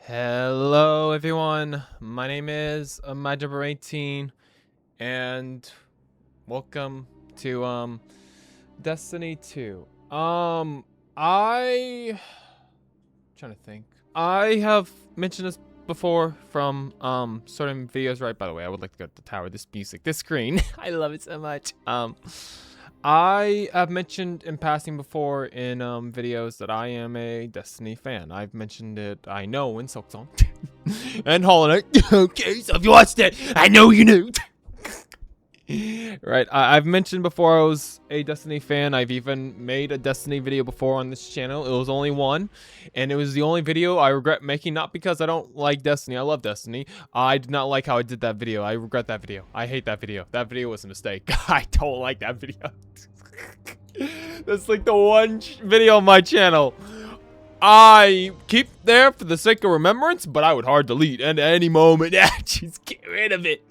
Hello everyone, my name is MyJumper18 and welcome to Destiny 2. I trying to think. I have mentioned this before from certain videos, right? By the way, I would like to go to the tower. This music, this screen, I love it so much. I have mentioned in passing before in videos that I am a Destiny fan. I've mentioned it, I know, in Silksong and Hollow Knight. Okay, so if you watched it, I know you knew. Right, I've mentioned before I was a Destiny fan. I've even made a Destiny video before on this channel. It was only one, and it was the only video I regret making, not because I don't like Destiny. I love Destiny. I did not like how I did that video. I regret that video. I hate that video. That video was a mistake. I don't like that video. That's like the one video on my channel I keep there for the sake of remembrance, but I would hard delete at any moment. Just get rid of it.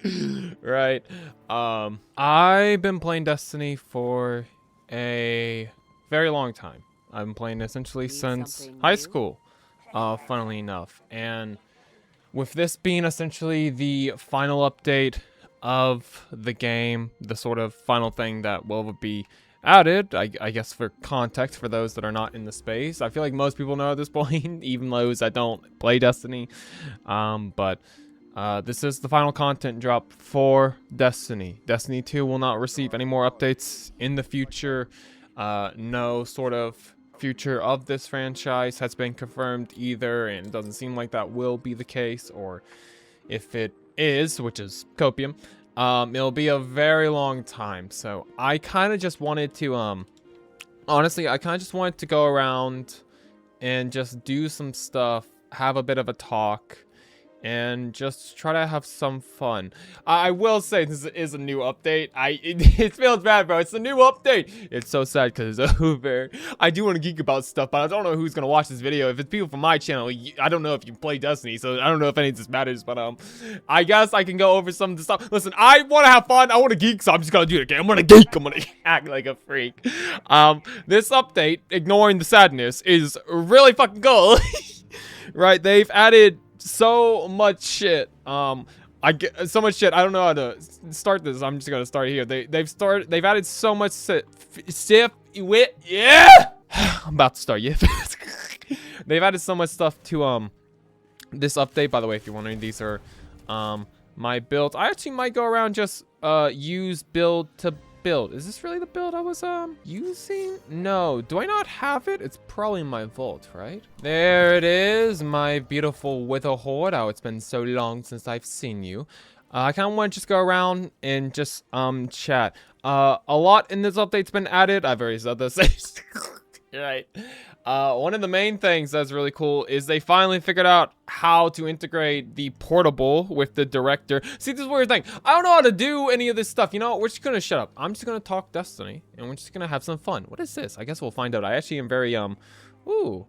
Right. I've been playing Destiny for a very long time. I've been playing essentially since high school, funnily enough. And with this being essentially the final update of the game, the sort of final thing that will be added, I guess for context for those that are not in the space. I feel like most people know at this point, even those that don't play Destiny. But this is the final content drop for Destiny. Destiny 2 will not receive any more updates in the future. No sort of future of this franchise has been confirmed either, and it doesn't seem like that will be the case, or if it is, which is copium, it'll be a very long time. So I kind of just wanted to, honestly, I kind of just wanted to go around and just do some stuff, have a bit of a talk, and just try to have some fun. I will say this is a new update. It feels bad, bro. It's a new update. It's so sad because it's over. I do want to geek about stuff, but I don't know who's gonna watch this video. If it's people from my channel, I don't know if you play Destiny, so I don't know if any of this matters. But I guess I can go over some of the stuff. Listen, I want to have fun. I want to geek, so I'm just gonna do it. Okay, I'm gonna geek. I'm gonna act like a freak. This update, ignoring the sadness, is really fucking cool. Right? They've added so much shit. I get so much shit. I don't know how to start this. I'm just gonna start here. They've added so much shit. Yeah. I'm about to start. Yeah. They've added so much stuff to this update. By the way, if you're wondering, these are my builds. I actually might go around just use build to build. Is this really the build I was using? No, do I not have it? It's probably in my vault, right? There it is, my beautiful Wither Horde. Oh, it's been so long since I've seen you. I kind of want to just go around and just chat. A lot in this update's been added. I've already said this. Right. One of the main things that's really cool is they finally figured out how to integrate the portable with the director. See, this is a weird thing. I don't know how to do any of this stuff. You know what? We're just gonna shut up. I'm just gonna talk Destiny, and we're just gonna have some fun. What is this? I guess we'll find out. I actually am very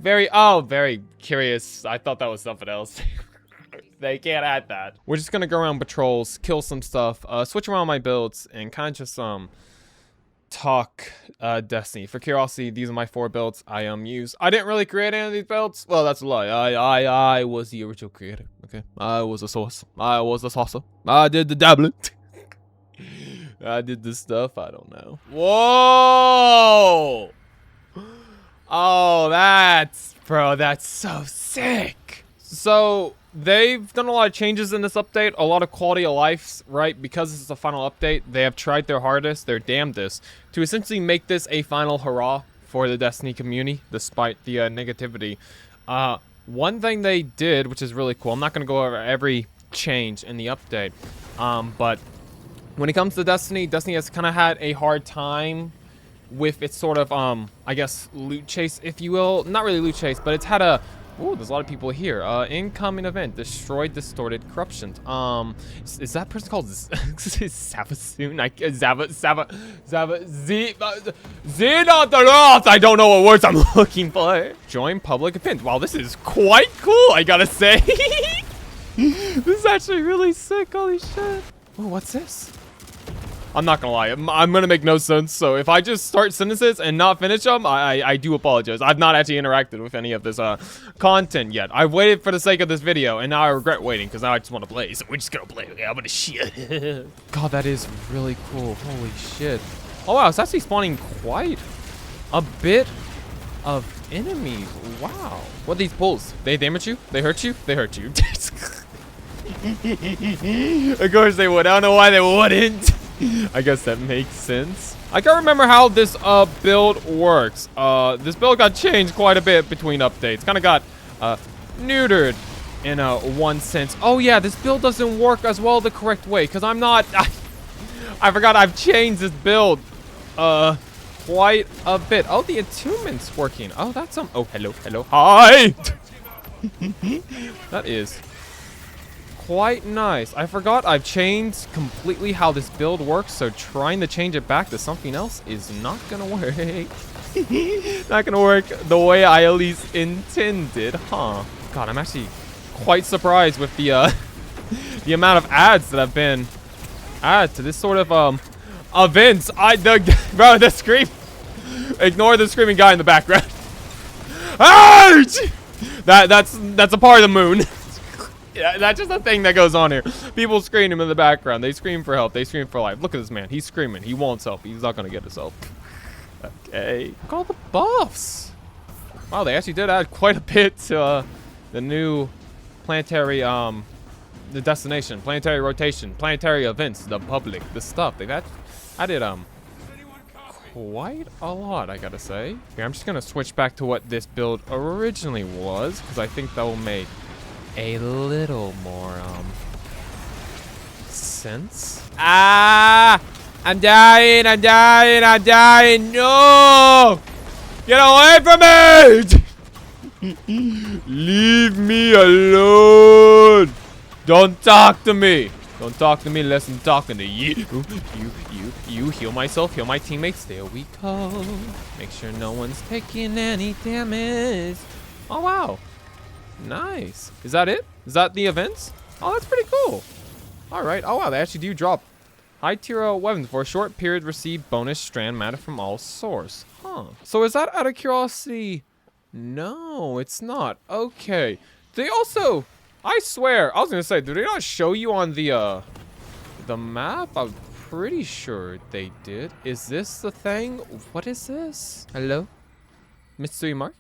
very curious. I thought that was something else. They can't add that. We're just gonna go around patrols, kill some stuff, switch around my builds, and kind of just talk Destiny. For curiosity, these are my 4 builds I use. I didn't really create any of these builds. Well, that's a lie. I was the original creator. Okay, I was the source. I was the saucer. I did the dabbling. I did this stuff. I don't know. Whoa! Oh, that's so sick. So they've done a lot of changes in this update, a lot of quality of life, right? Because this is a final update, they have tried their hardest, their damnedest, to essentially make this a final hurrah for the Destiny community, despite the negativity. One thing they did, which is really cool, I'm not going to go over every change in the update, but when it comes to Destiny, Destiny has kind of had a hard time with its sort of, I guess, loot chase, if you will. Not really loot chase, but it's had a... Ooh, there's a lot of people here. Incoming event. Destroyed distorted corruption. Is that person called Zavasoon? I don't know what words I'm looking for. Join public event. Wow, this is quite cool, I gotta say. This is actually really sick. Holy shit. Oh, what's this? I'm not gonna lie. I'm gonna make no sense. So if I just start sentences and not finish them, I do apologize. I've not actually interacted with any of this content yet. I've waited for the sake of this video, and now I regret waiting because now I just want to play. So we're just gonna play. Okay, I'm gonna shit. God, that is really cool. Holy shit. Oh wow, it's actually spawning quite a bit of enemies. Wow. What are these pulls? They damage you? They hurt you? They hurt you. Of course they would. I don't know why they wouldn't. I guess that makes sense. I can't remember how this build works. This build got changed quite a bit between updates. Kind of got neutered in one sense. Oh yeah, this build doesn't work as well the correct way because I'm not. I forgot I've changed this build quite a bit. Oh, the attunement's working. Oh, that's some. Oh, hello, hello, hi. That is quite nice. I forgot I've changed completely how this build works, so trying to change it back to something else is not gonna work. Not gonna work the way I at least intended, huh? God, I'm actually quite surprised with the the amount of ads that have been added to this sort of events. Bro, the scream. Ignore the screaming guy in the background. Ouch! That's a part of the moon. Yeah, that's just a thing that goes on here. People scream in the background. They scream for help. They scream for life. Look at this man. He's screaming. He wants help. He's not gonna get his help. Okay. Look at all the buffs. Wow, they actually did add quite a bit to the new planetary, the destination, planetary rotation, planetary events, the public, the stuff. They've added quite a lot, I gotta say. Okay, I'm just gonna switch back to what this build originally was, because I think that will make a little more sense. Ah! I'm dying, I'm dying, I'm dying. No! Get away from me! Leave me alone! Don't talk to me! Don't talk to me unless I'm talking to you. You heal myself, heal my teammates. There we go. Make sure no one's taking any damage. Oh wow. Nice. Is that it? Is that the events? Oh, that's pretty cool. Alright. Oh wow, they actually do drop high tier weapons for a short period. Receive bonus strand matter from all source. Huh. So is that out of curiosity? No, it's not. Okay. They also, I swear, I was gonna say, did they not show you on the map? I'm pretty sure they did. Is this the thing? What is this? Hello? Mystery Mark?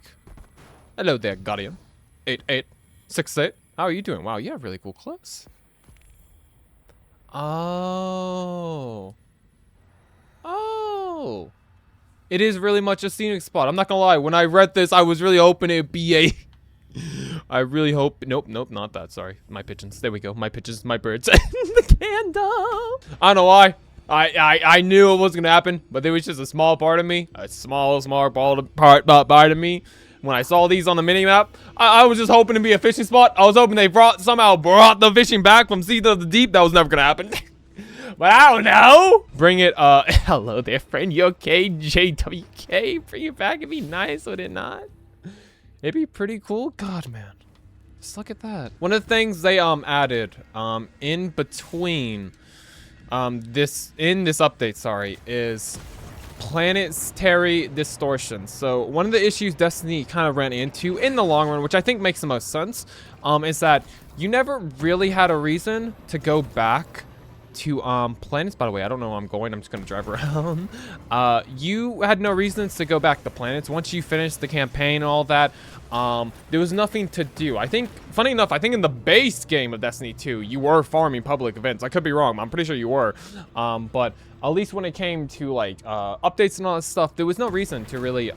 Hello there, Guardian. 8868. How are you doing? Wow, you have really cool clothes. Oh. Oh. It is really much a scenic spot. I'm not gonna lie. When I read this, I was really hoping it'd be a... I really hope... Nope, not that. Sorry. My pigeons. There we go. My pigeons, my birds. The candle. I don't know why. I knew it wasn't gonna happen, but there was just a small part of me. A small part of me. When I saw these on the mini-map, I was just hoping to be a fishing spot. I was hoping they somehow brought the fishing back from sea to the deep. That was never gonna happen. But I don't know. Bring it, hello there, friend. You okay, JWK? Bring it back. It'd be nice, would it not? It'd be pretty cool. God, man. Just look at that. One of the things they, added, in between, this update, sorry, is planetary distortion. So one of the issues Destiny kind of ran into in the long run, which I think makes the most sense, is that you never really had a reason to go back to planets. By the way, I don't know where I'm going. I'm just gonna drive around. You had no reasons to go back to planets once you finished the campaign and all that. There was nothing to do. I think, funny enough, I think in the base game of Destiny 2, you were farming public events. I could be wrong, but I'm pretty sure you were. But at least when it came to like updates and all that stuff, there was no reason to really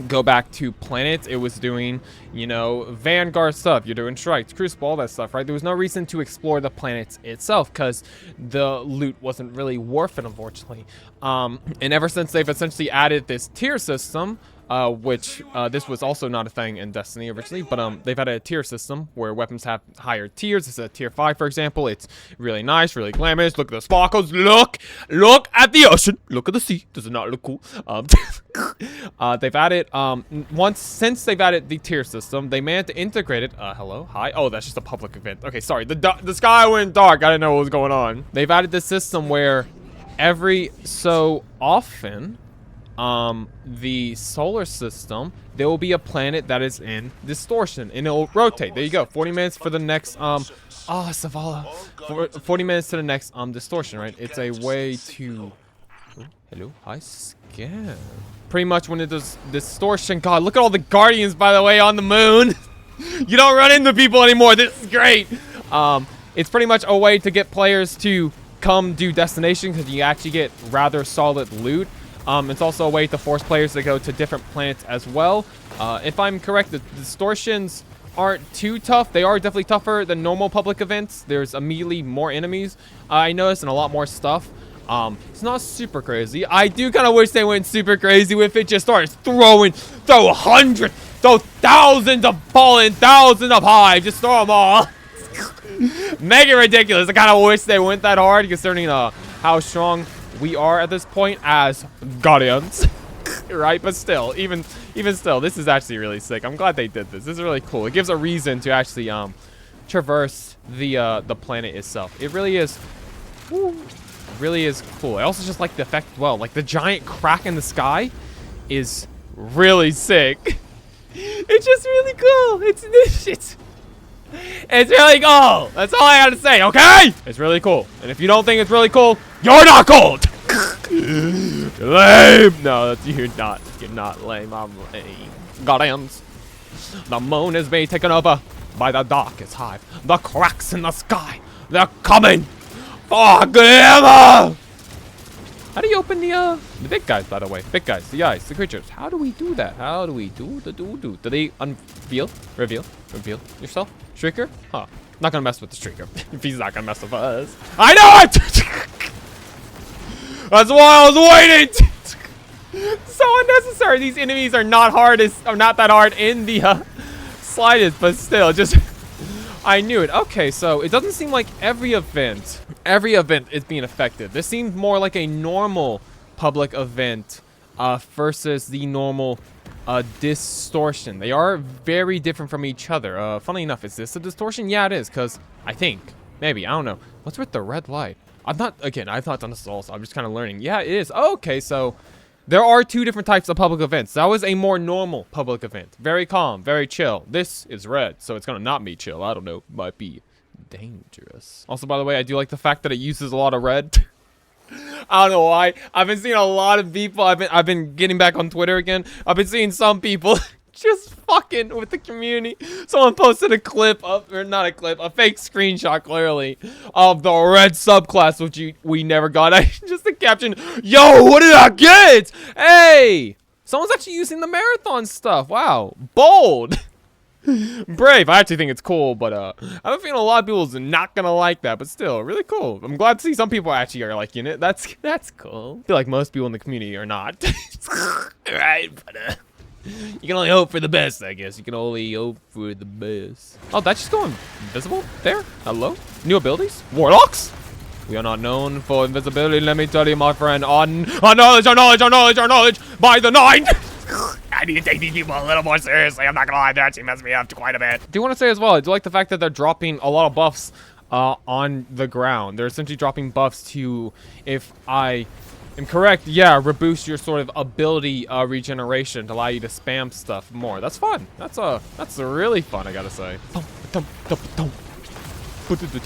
go back to planets. It was doing, you know, Vanguard stuff. You're doing strikes, Crucible, all that stuff, right? There was no reason to explore the planets itself because the loot wasn't really worth it, unfortunately. And ever since they've essentially added this tier system, which this was also not a thing in Destiny originally, but they've had a tier system where weapons have higher tiers. It's a tier 5, for example. It's really nice, really glamorous. Look at the sparkles. Look at the ocean. Look at the sea. Does it not look cool? They've added since they've added the tier system, they managed to integrate it. Hello, hi. Oh, that's just a public event. Okay, sorry. The sky went dark. I didn't know what was going on. They've added this system where every so often, the solar system, there will be a planet that is in distortion, and it will rotate. There you go. 40 minutes for the next, Savala. 40 minutes to the next, distortion, right? It's a way to... Oh, hello, hi, scan. Pretty much when it does distortion. God, look at all the guardians, by the way, on the moon. You don't run into people anymore. This is great. It's pretty much a way to get players to come do destination because you actually get rather solid loot. It's also a way to force players to go to different planets as well. If I'm correct, the distortions aren't too tough. They are definitely tougher than normal public events. There's immediately more enemies, I noticed, and a lot more stuff. It's not super crazy. I do kind of wish they went super crazy with it. Just started throw hundreds, throw thousands of pollen, thousands of hives. Just throw them all. Make it ridiculous. I kind of wish they went that hard considering how strong we are at this point as Guardians. Right? But still, even still, this is actually really sick. I'm glad they did this. This is really cool. It gives a reason to actually traverse the planet itself. It really is. Woo, really is cool. I also just like the effect as well. Like the giant crack in the sky is really sick. It's just really cool. It's really cool. That's all I gotta say, okay? It's really cool. And if you don't think it's really cool, you're not cool. Lame. No, you're not lame. I'm lame. Goddams. The moon is being taken over by the darkest hive. The cracks in the sky. They're coming. Forever! How do you open the big guys, by the way? Big guys, the eyes, the creatures. How do we do that? How do we do the do? Do they reveal yourself? Shrieker? Huh. Not gonna mess with the Shrieker. If he's not gonna mess with us. I know it! That's why I was waiting! So unnecessary. These enemies are not that hard in the slightest, but still, just... I knew it. Okay, so it doesn't seem like every event is being affected. This seems more like a normal public event versus the normal distortion. They are very different from each other. Funny enough, is this a distortion? Yeah, it is, because I think, maybe, I don't know. What's with the red light? I've not done this all, so I'm just kind of learning. Yeah, it is. Oh, okay, so there are two different types of public events. That was a more normal public event. Very calm, very chill. This is red, so it's gonna not be chill. I don't know. Might be dangerous. Also, by the way, I do like the fact that it uses a lot of red. I don't know why. I've been seeing a lot of people. I've been getting back on Twitter again. I've been seeing some people just fucking with the community. Someone posted a clip of, or not a clip, a fake screenshot clearly of the red subclass, which we never got. Just the caption, yo, what did I get? Hey, someone's actually using the marathon stuff. Wow, bold. Brave. I actually think it's cool, but I have a feeling a lot of people's not gonna like that, but still, really cool. I'm glad to see some people actually are liking it. That's cool. I feel like most people in the community are not. Right, but you can only hope for the best, I guess. You can only hope for the best. Oh, that's just going invisible there? Hello? New abilities? Warlocks? We are not known for invisibility, let me tell you, my friend. On knowledge by the 9! I need to take these people a little more seriously. I'm not gonna lie, they actually messed me up quite a bit. I do want to say as well, I do like the fact that they're dropping a lot of buffs on the ground. They're essentially dropping buffs to, if I am correct, yeah, reboost your sort of ability regeneration to allow you to spam stuff more. That's fun. That's really fun, I gotta say.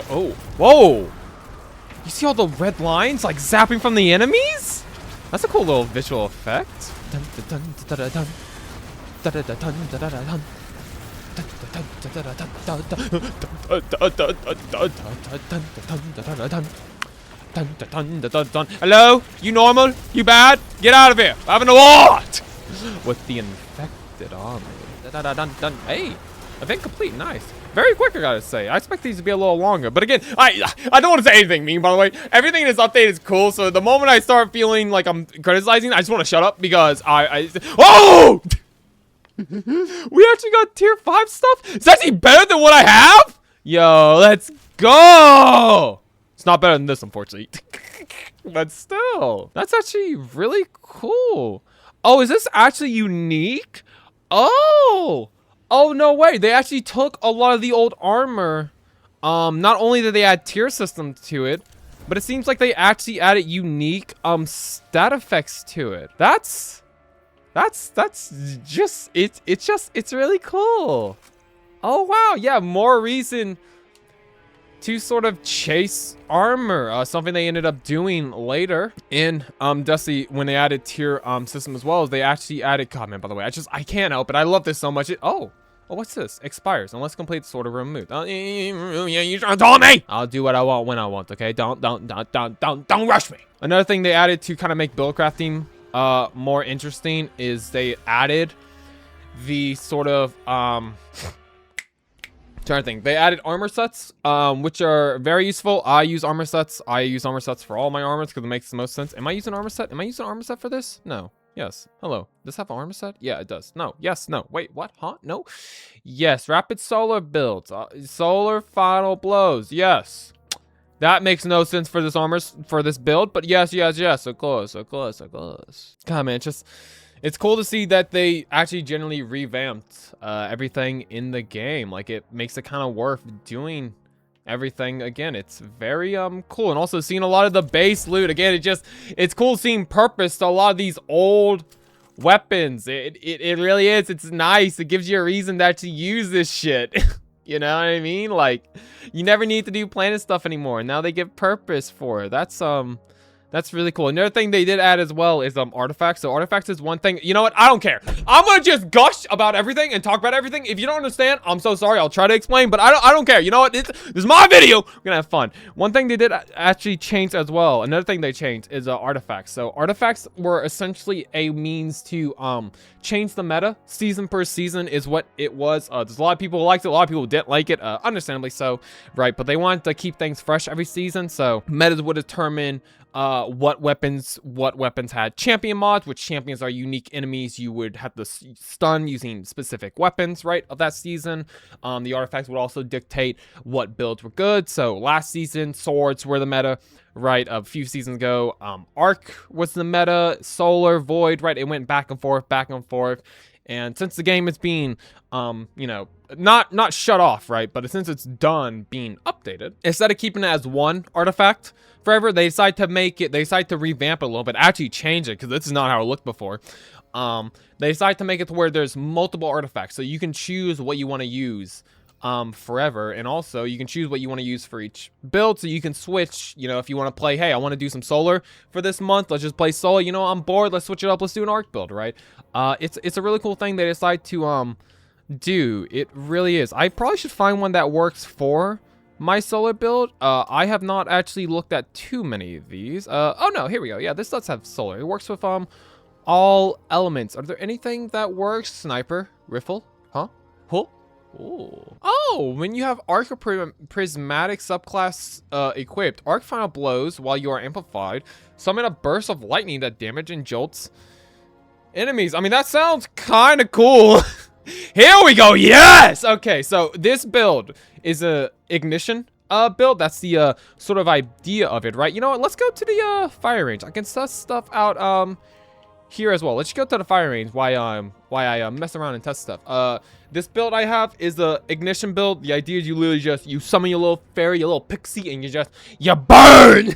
Oh, whoa! You see all the red lines like zapping from the enemies? That's a cool little visual effect. Hello? You normal? You bad? Get out of here! I'm having a war! With the infected army. Hey, event complete. Nice. Very quick, I gotta say. I expect these to be a little longer. But again, I don't want to say anything mean, by the way. Everything in this update is cool. So the moment I start feeling like I'm criticizing, I just want to shut up because oh! We actually got tier 5 stuff? It's actually better than what I have? Yo, let's go! It's not better than this, unfortunately. But still, that's actually really cool. Oh, is this actually unique? Oh! Oh, no way. They actually took a lot of the old armor. Not only did they add tier system to it, but it seems like they actually added unique stat effects to it. That's just it's really cool. Oh wow, yeah, more reason to sort of chase armor, something they ended up doing later in Dusty when they added tier system as well. As they actually added comment, by the way, I can't help it. I love this so much. Oh, what's this? Expires unless complete sort of removed. Yeah, you told me. I'll do what I want when I want. Okay, don't rush me. Another thing they added to kind of make build crafting more interesting is they added the sort of trying to think. They added armor sets, which are very useful. I use armor sets. I use armor sets for all my armors because it makes the most sense. Am I using armor set? Am I using armor set for this? No. Yes. Hello. Does this have an armor set? Yeah, it does. No. Yes. No. Wait. What? Huh? No. Yes. Rapid solar builds. Solar final blows. Yes. That makes no sense for this for this build, but yes. Of course. God, man, it's cool to see that they actually generally revamped everything in the game. Like, it makes it kind of worth doing everything again. It's very cool. And also seeing a lot of the base loot again, it's cool seeing purpose to a lot of these old weapons. It really is. It's nice. It gives you a reason to actually use this shit. You know what I mean? Like, you never need to do planet stuff anymore. Now they give purpose for it. That's really cool. Another thing they did add as well is artifacts. So artifacts is one thing. You know what? I don't care. I'm gonna just gush about everything and talk about everything. If you don't understand, I'm so sorry. I'll try to explain, but I don't care. You know what? This is my video. We're gonna have fun. One thing they did actually change as well. Another thing they changed is artifacts. So artifacts were essentially a means to change the meta. Season per season is what it was. There's a lot of people who liked it. A lot of people didn't like it. Understandably so, right? But they wanted to keep things fresh every season. So metas would determine what weapons had champion mods, which champions are unique enemies you would have to stun using specific weapons, right, of that season. The artifacts would also dictate what builds were good. So last season, swords were the meta, right? A few seasons ago, arc was the meta, solar, void, right? It went back and forth. And since the game is being, you know, not shut off, right? But since it's done being updated, instead of keeping it as one artifact forever, they decide to revamp it a little bit, actually change it, because this is not how it looked before. They decide to make it to where there's multiple artifacts, so you can choose what you want to use forever, and also you can choose what you want to use for each build, so you can switch. You know, if you want to play, hey, I want to do some solar for this month, let's just play solar. You know, I'm bored, let's switch it up, let's do an arc build, right? It's a really cool thing they decide to do. It really is. I probably should find one that works for my solar build. I have not actually looked at too many of these. Oh no, here we go. Yeah, this does have solar. It works with all elements. Are there anything that works? Sniper, riffle, huh? Huh? Ooh. Oh, when you have arc or prismatic subclass equipped, arc final blows while you are amplified. Summon a burst of lightning that damage and jolts enemies. I mean, that sounds kind of cool. Here we go. Yes. Okay, so this build is a ignition build. That's the sort of idea of it, right? You know what? Let's go to the fire range. I can test stuff out here as well. Let's go to the fire range. Why I mess around and test stuff. This build I have is the ignition build. The idea is you literally you summon your little fairy, your little pixie, and you burn.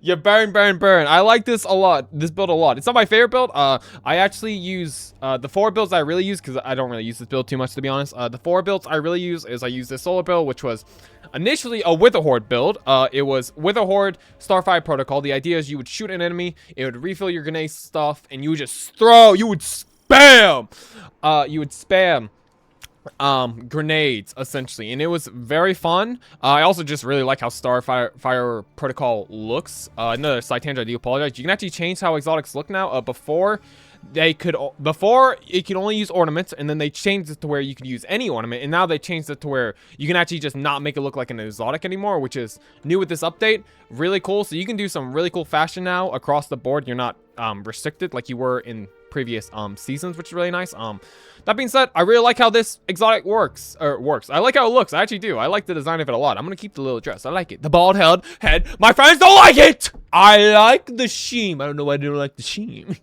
You burn. I like this a lot. This build a lot. It's not my favorite build. I actually use the 4 builds I really use, because I don't really use this build too much, to be honest. The 4 builds I really use is I use this solar build, which was initially a Wither Horde build. It was Wither Horde Starfire Protocol. The idea is you would shoot an enemy, it would refill your grenade stuff, and you would just throw. You would spam. Grenades, essentially, and it was very fun. I also just really like how Starfire Protocol looks. Another side tangent, I do apologize. You can actually change how exotics look now. Before it could only use ornaments, and then they changed it to where you could use any ornament, and now they changed it to where you can actually just not make it look like an exotic anymore, which is new with this update. Really cool. So you can do some really cool fashion now across the board. You're not restricted like you were in previous seasons, which is really nice. That being said, I really like how this exotic works. I like how it looks. I actually do. I like the design of it a lot. I'm gonna keep the little dress. I like it. The bald head. My friends don't like it. I like the sheen. I don't know why I don't like the sheen.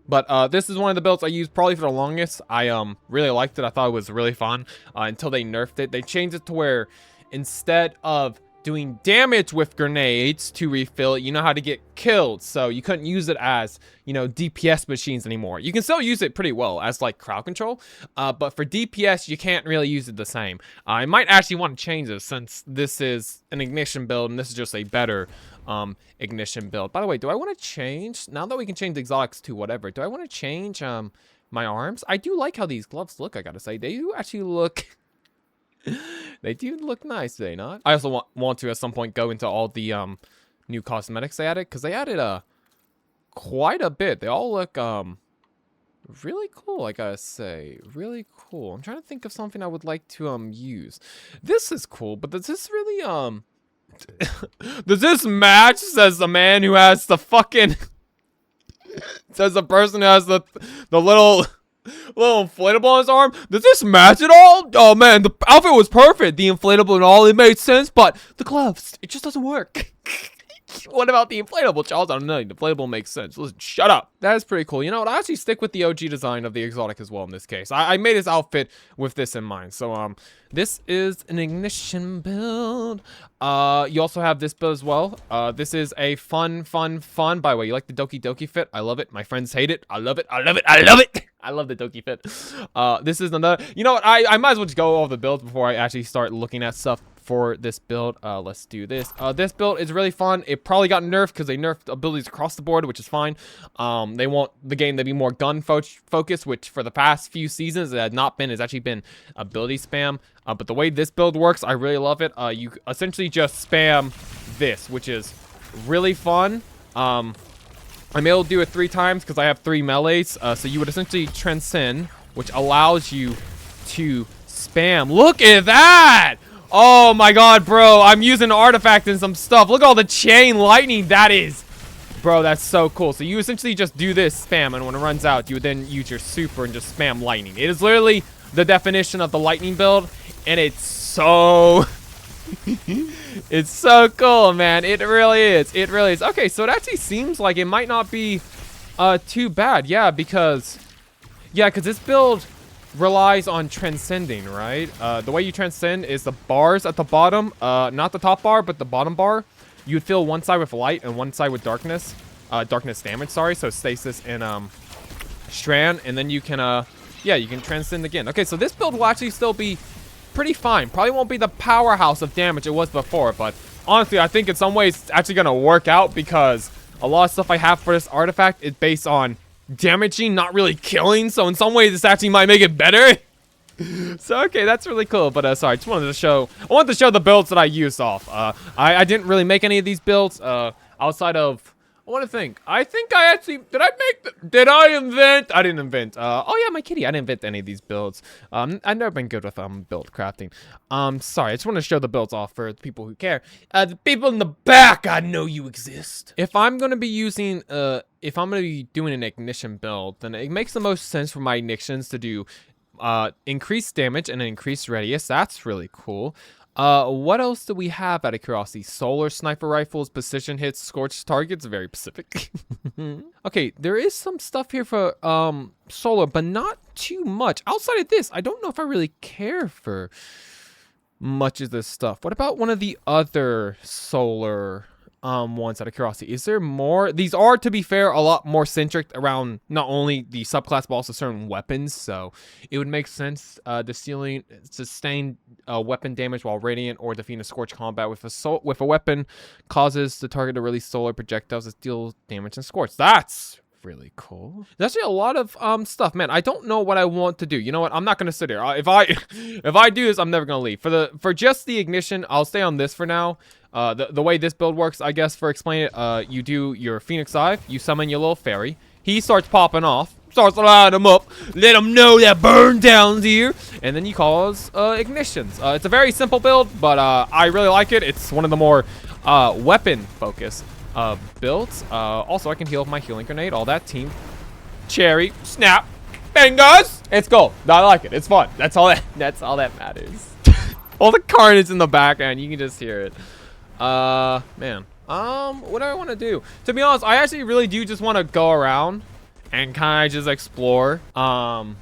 But this is one of the builds I used probably for the longest. I really liked it. I thought it was really fun until they nerfed it. They changed it to where instead of doing damage with grenades to refill it, you know how to get killed. So you couldn't use it as, you know, DPS machines anymore. You can still use it pretty well as like crowd control, but for DPS, you can't really use it the same. I might actually want to change this since this is an ignition build and this is just a better ignition build. By the way, do I want to change, now that we can change the exotics to whatever, do I want to change my arms? I do like how these gloves look, I gotta say. They do actually look... they do look nice, do they not? I also want to at some point go into all the new cosmetics they added, because they added quite a bit. They all look really cool, I gotta say. Really cool. I'm trying to think of something I would like to use. This is cool, but does this really does this match, says the man who has the fucking says the person who has the little inflatable on his arm. Does this match at all? Oh man, the outfit was perfect. The inflatable and all, it made sense, but the gloves, it just doesn't work. What about the inflatable, Charles? I don't know. The inflatable makes sense. Listen, shut up. That is pretty cool. You know what? I actually stick with the OG design of the exotic as well in this case. I made his outfit with this in mind. So, this is an ignition build. You also have this build as well. This is a fun. By the way, you like the Doki Doki fit? I love it. My friends hate it. I love it. I love it. I love it. I love the Doki fit. This is another. You know what? I might as well just go over the builds before I actually start looking at stuff for this build. Let's do this. This build is really fun. It probably got nerfed because they nerfed abilities across the board, which is fine. They want the game to be more gun focused, which for the past few seasons it had not been. It's actually been ability spam. But the way this build works, I really love it. You essentially just spam this, which is really fun. I'm able to do it 3 times because I have 3 melees. So you would essentially transcend, which allows you to spam. Look at that! Oh my god, bro. I'm using an artifact and some stuff. Look at all the chain lightning that is. Bro, that's so cool. So you essentially just do this spam, and when it runs out, you would then use your super and just spam lightning. It is literally the definition of the lightning build, and it's so... it's so cool, man. It really is. It really is. Okay, so it actually seems like it might not be too bad. Yeah, because this build relies on transcending, right? The way you transcend is the bars at the bottom, not the top bar, but the bottom bar. You'd fill one side with light and one side with darkness. Darkness damage, sorry. So stasis and strand, and then you can you can transcend again. Okay, so this build will actually still be pretty fine. Probably won't be the powerhouse of damage it was before, but honestly, I think in some ways it's actually gonna work out because a lot of stuff I have for this artifact is based on damaging, not really killing. So in some ways, this actually might make it better. So okay, that's really cool. But sorry, I just wanted to show. I wanted to show the builds that I used off. I didn't really make any of these builds outside of. I want to think. I think I actually did I invent? I didn't invent. Oh yeah, my kitty. I didn't invent any of these builds. I've never been good with build crafting. Sorry. I just want to show the builds off for the people who care. The people in the back, I know you exist. If I'm gonna be using if I'm gonna be doing an ignition build, then it makes the most sense for my ignitions to do increased damage and an increased radius. That's really cool. What else do we have out of curiosity? Solar sniper rifles, precision hits, scorched targets, very specific. Okay, there is some stuff here for solar, but not too much. Outside of this, I don't know if I really care for much of this stuff. What about one of the other solar ones out of curiosity? Is there more? These are, to be fair, a lot more centric around not only the subclass but also certain weapons, so it would make sense to sustain weapon damage while radiant or defeating a scorch combat with a weapon causes the target to release solar projectiles that deal damage and scorch. That's really cool. There's actually a lot of stuff, man. I don't know what I want to do. You know what? I'm not gonna sit here. If I do this, I'm never gonna leave. For just the ignition, I'll stay on this for now. The way this build works, I guess, for explaining it, you do your Phoenix Hive, you summon your little fairy, he starts popping off, starts lighting them up, let them know that burn down's here, and then you cause ignitions. It's a very simple build, but I really like it. It's one of the more weapon focused builds. Also, I can heal with my healing grenade, all that team. Cherry, snap, bangers. It's cool. I like it. It's fun. That's all that matters. All the carnage in the background, you can just hear it. Man. What do I want to do? To be honest, I actually really do just want to go around and kind of just explore. Kind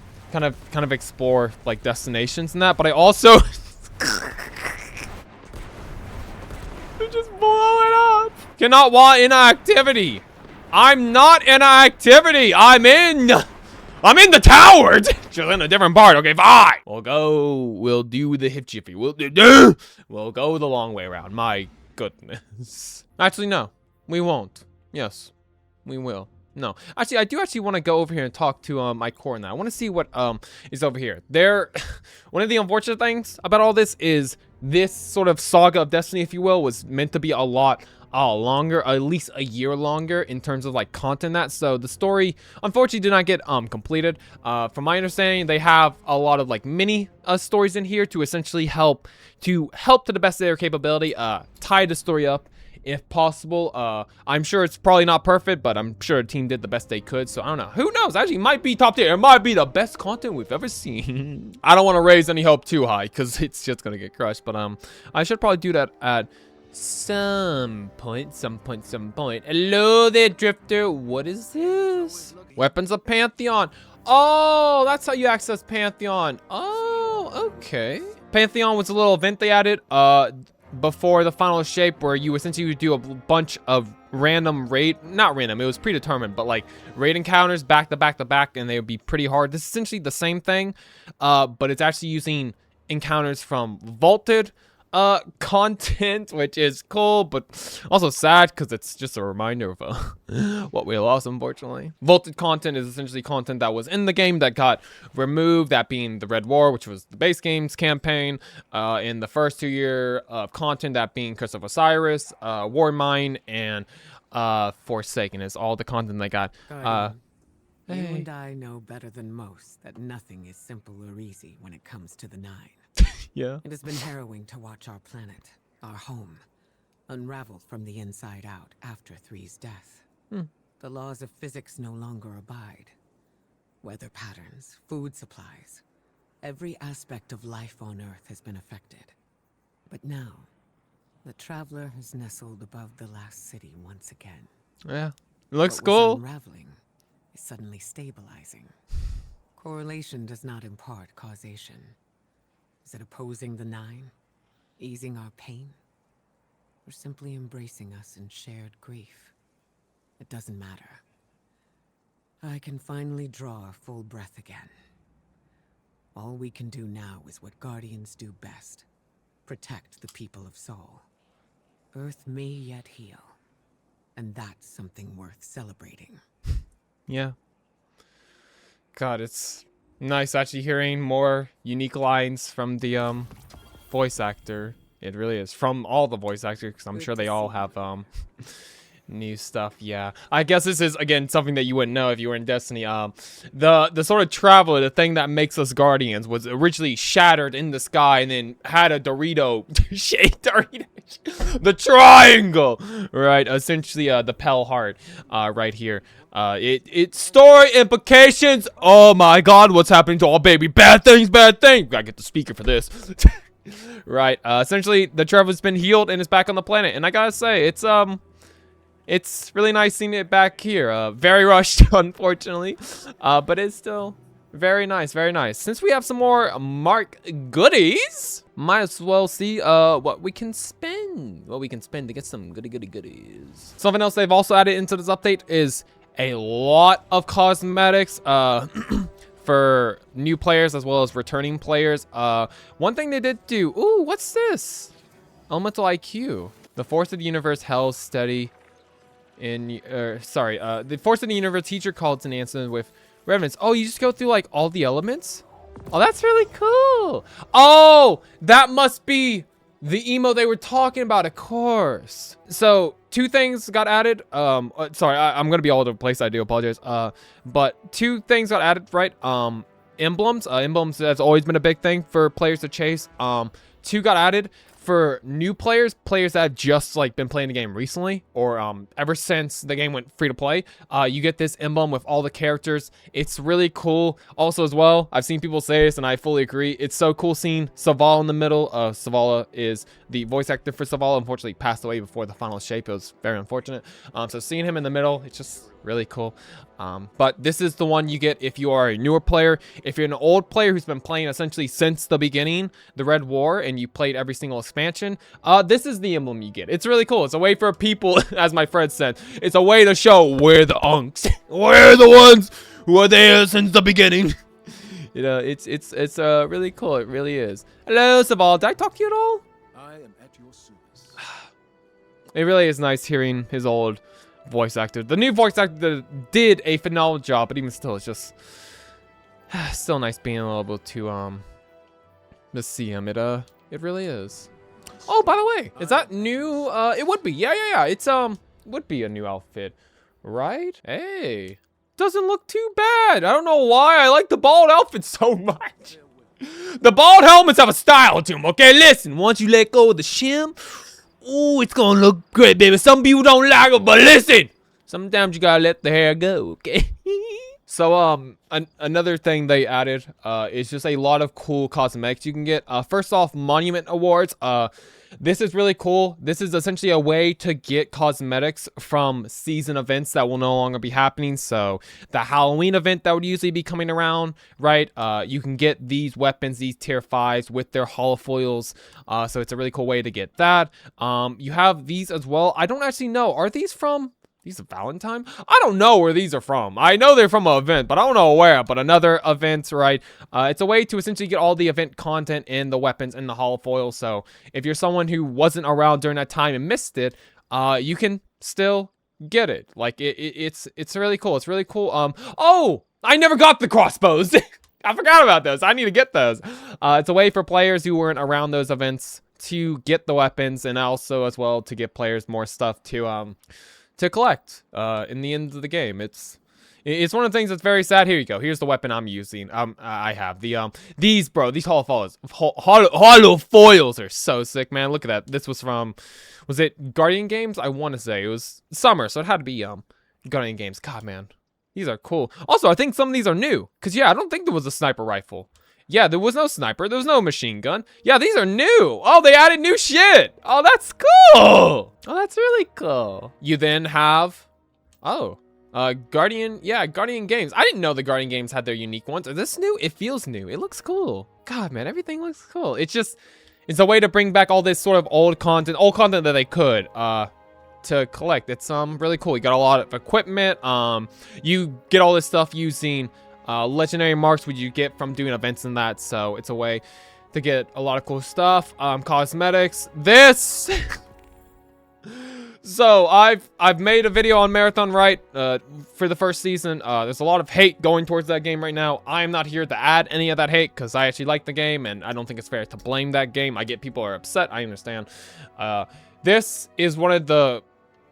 of explore like destinations and that. But I also Cannot want inactivity. I'm not in activity. I'm in the tower. Just in a different part. Okay, fine. We'll go. We'll do the hip jiffy. We'll go the long way around. My goodness. Actually, no. We won't. Yes, we will. No. Actually, I do actually want to go over here and talk to my core now. I want to see what is over here. One of the unfortunate things about all this is this sort of saga of Destiny, if you will, was meant to be a lot longer, at least a year longer in terms of like content. That so the story unfortunately did not get completed. From my understanding, they have a lot of like mini stories in here to essentially help to the best of their capability tie the story up if possible. I'm sure it's probably not perfect, but I'm sure the team did the best they could. So I don't know. Who knows? Actually, it might be top tier. It might be the best content we've ever seen. I don't want to raise any hope too high because it's just gonna get crushed. But I should probably do that at some point. Hello there, Drifter. What is this? Weapons of Pantheon. Oh, that's how you access Pantheon. Oh, okay. Pantheon was a little event they added before the final shape where you essentially would do a bunch of random not random, it was predetermined, but like raid encounters back to back, and they would be pretty hard. This is essentially the same thing, but it's actually using encounters from vaulted content, which is cool, but also sad because it's just a reminder of what we lost, unfortunately. Vaulted content is essentially content that was in the game that got removed, that being the Red War, which was the base game's campaign, in the first 2 years of content, that being Curse of Osiris, War Mine, and Forsaken is all the content they got. You and I know better than most that nothing is simple or easy when it comes to the Nine. Yeah. It has been harrowing to watch our planet, our home, unravel from the inside out after Three's death. The laws of physics no longer abide. Weather patterns, food supplies, every aspect of life on Earth has been affected. But now, the Traveler has nestled above the last city once again. Yeah, it looks What cool. was unraveling is suddenly stabilizing. Correlation does not impart causation. Is it opposing the Nine, easing our pain, or simply embracing us in shared grief? It doesn't matter. I can finally draw a full breath again. All we can do now is what Guardians do best. Protect the people of Sol. Earth may yet heal, and that's something worth celebrating. Yeah. God, it's nice actually hearing more unique lines from the voice actor. It really is. From all the voice actors, because I'm sure they all have new stuff. Yeah, I guess this is again something that you wouldn't know if you were in Destiny. The sort of traveler, the thing that makes us Guardians, was originally shattered in the sky and then had a Dorito shaped Dorito, the triangle, right? Essentially, the Pell Heart, right here. It's story implications. Oh my God, what's happening to all baby? Bad things, bad things. Gotta get the speaker for this. Right. Essentially, the traveler's been healed and is back on the planet, and I gotta say, it's really nice seeing it back here. Very rushed, unfortunately, but it's still very nice, very nice. Since we have some more Mark goodies, might as well see what we can spend. What we can spend to get some goodies. Something else they've also added into this update is a lot of cosmetics for new players as well as returning players. One thing they did do. Ooh, what's this? Elemental IQ. The force of the universe held steady. The force of the universe teacher called an answer with reverence. Oh, you just go through like all the elements? Oh, that's really cool. Oh, that must be the emo they were talking about, of course. So 2 things got added. Sorry, I'm gonna be all over the place. I do apologize. But 2 things got added, right? Emblems. Emblems has always been a big thing for players to chase. 2 got added for new players that have just like been playing the game recently, or ever since the game went free to play. You get this emblem with all the characters. It's really cool. Also as well, I've seen people say this and I fully agree. It's so cool seeing Savala in the middle. Savala is the voice actor for Savala. Unfortunately passed away before the final shape. It was very unfortunate. So seeing him in the middle, it's just really cool. But this is the one you get if you are a newer player. If you're an old player who's been playing essentially since the beginning, the Red War, and and you played every single expansion, this is the emblem you get. It's really cool. It's a way for people, as my friend said, it's a way to show we're the unks. We're the ones who are there since the beginning. You know, it's really cool. It really is. Hello, Saval. Did I talk to you at all? I am at your service. It really is nice hearing his old voice actor. The new voice actor did a phenomenal job, but even still, it's just still nice being able to see him. It really is. Oh, by the way, is that new? It would be. Yeah. It's would be a new outfit, right? Hey, doesn't look too bad. I don't know why I like the bald outfit so much. The bald helmets have a style to them. Okay, listen. Once you let go of the shim, ooh, it's gonna look great, baby. Some people don't like it, but listen, sometimes you gotta let the hair go, okay? So, another thing they added, is just a lot of cool cosmetics you can get. First off, Monument Awards. This is really cool. This is essentially a way to get cosmetics from season events that will no longer be happening. So, the Halloween event that would usually be coming around, right? You can get these weapons, these tier 5s with their holofoils. So it's a really cool way to get that. You have these as well. I don't actually know. Are these from... These are Valentine? I don't know where these are from. I know they're from an event, but I don't know where. But another event, right? It's a way to essentially get all the event content and the weapons and the holofoil. So if you're someone who wasn't around during that time and missed it, you can still get it. Like it's really cool. It's really cool. Oh, I never got the crossbows. I forgot about those. I need to get those. It's a way for players who weren't around those events to get the weapons, and also as well to get players more stuff to collect in the end of the game. It's one of the things that's very sad. Here you go. Here's the weapon I'm using. I have these holofoils are so sick, man. Look at that. This was from, was it Guardian Games? I want to say it was summer, so it had to be Guardian Games. God, man, these are cool. Also, I think some of these are new, because yeah, I don't think there was a sniper rifle. Yeah, there was no sniper. There was no machine gun. Yeah, these are new. Oh, they added new shit. Oh, that's cool. Oh, that's really cool. You then have, Guardian Games. I didn't know the Guardian Games had their unique ones. Is this new? It feels new. It looks cool. God, man, everything looks cool. It's a way to bring back all this sort of old content that they could, to collect. It's really cool. You got a lot of equipment. You get all this stuff using legendary marks, which you get from doing events and that. So it's a way to get a lot of cool stuff. Cosmetics. This. So I've made a video on Marathon, right? For the first season. There's a lot of hate going towards that game right now. I am not here to add any of that hate, because I actually like the game, and I don't think it's fair to blame that game. I get people are upset. I understand. This is one of the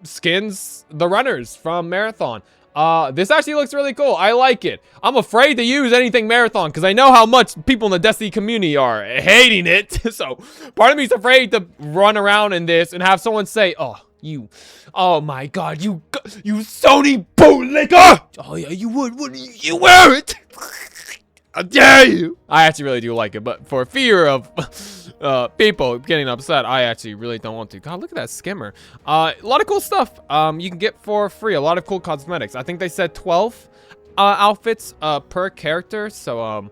skins, the runners from Marathon. This actually looks really cool. I like it. I'm afraid to use anything Marathon because I know how much people in the Destiny community are hating it. So part of me is afraid to run around in this and have someone say, oh my God, you Sony bootlicker. Oh yeah, you wouldn't you wear it? How dare you? I actually really do like it, but for fear of people getting upset, I actually really don't want to. God, look at that skimmer. A lot of cool stuff you can get for free. A lot of cool cosmetics. I think they said 12 outfits per character, so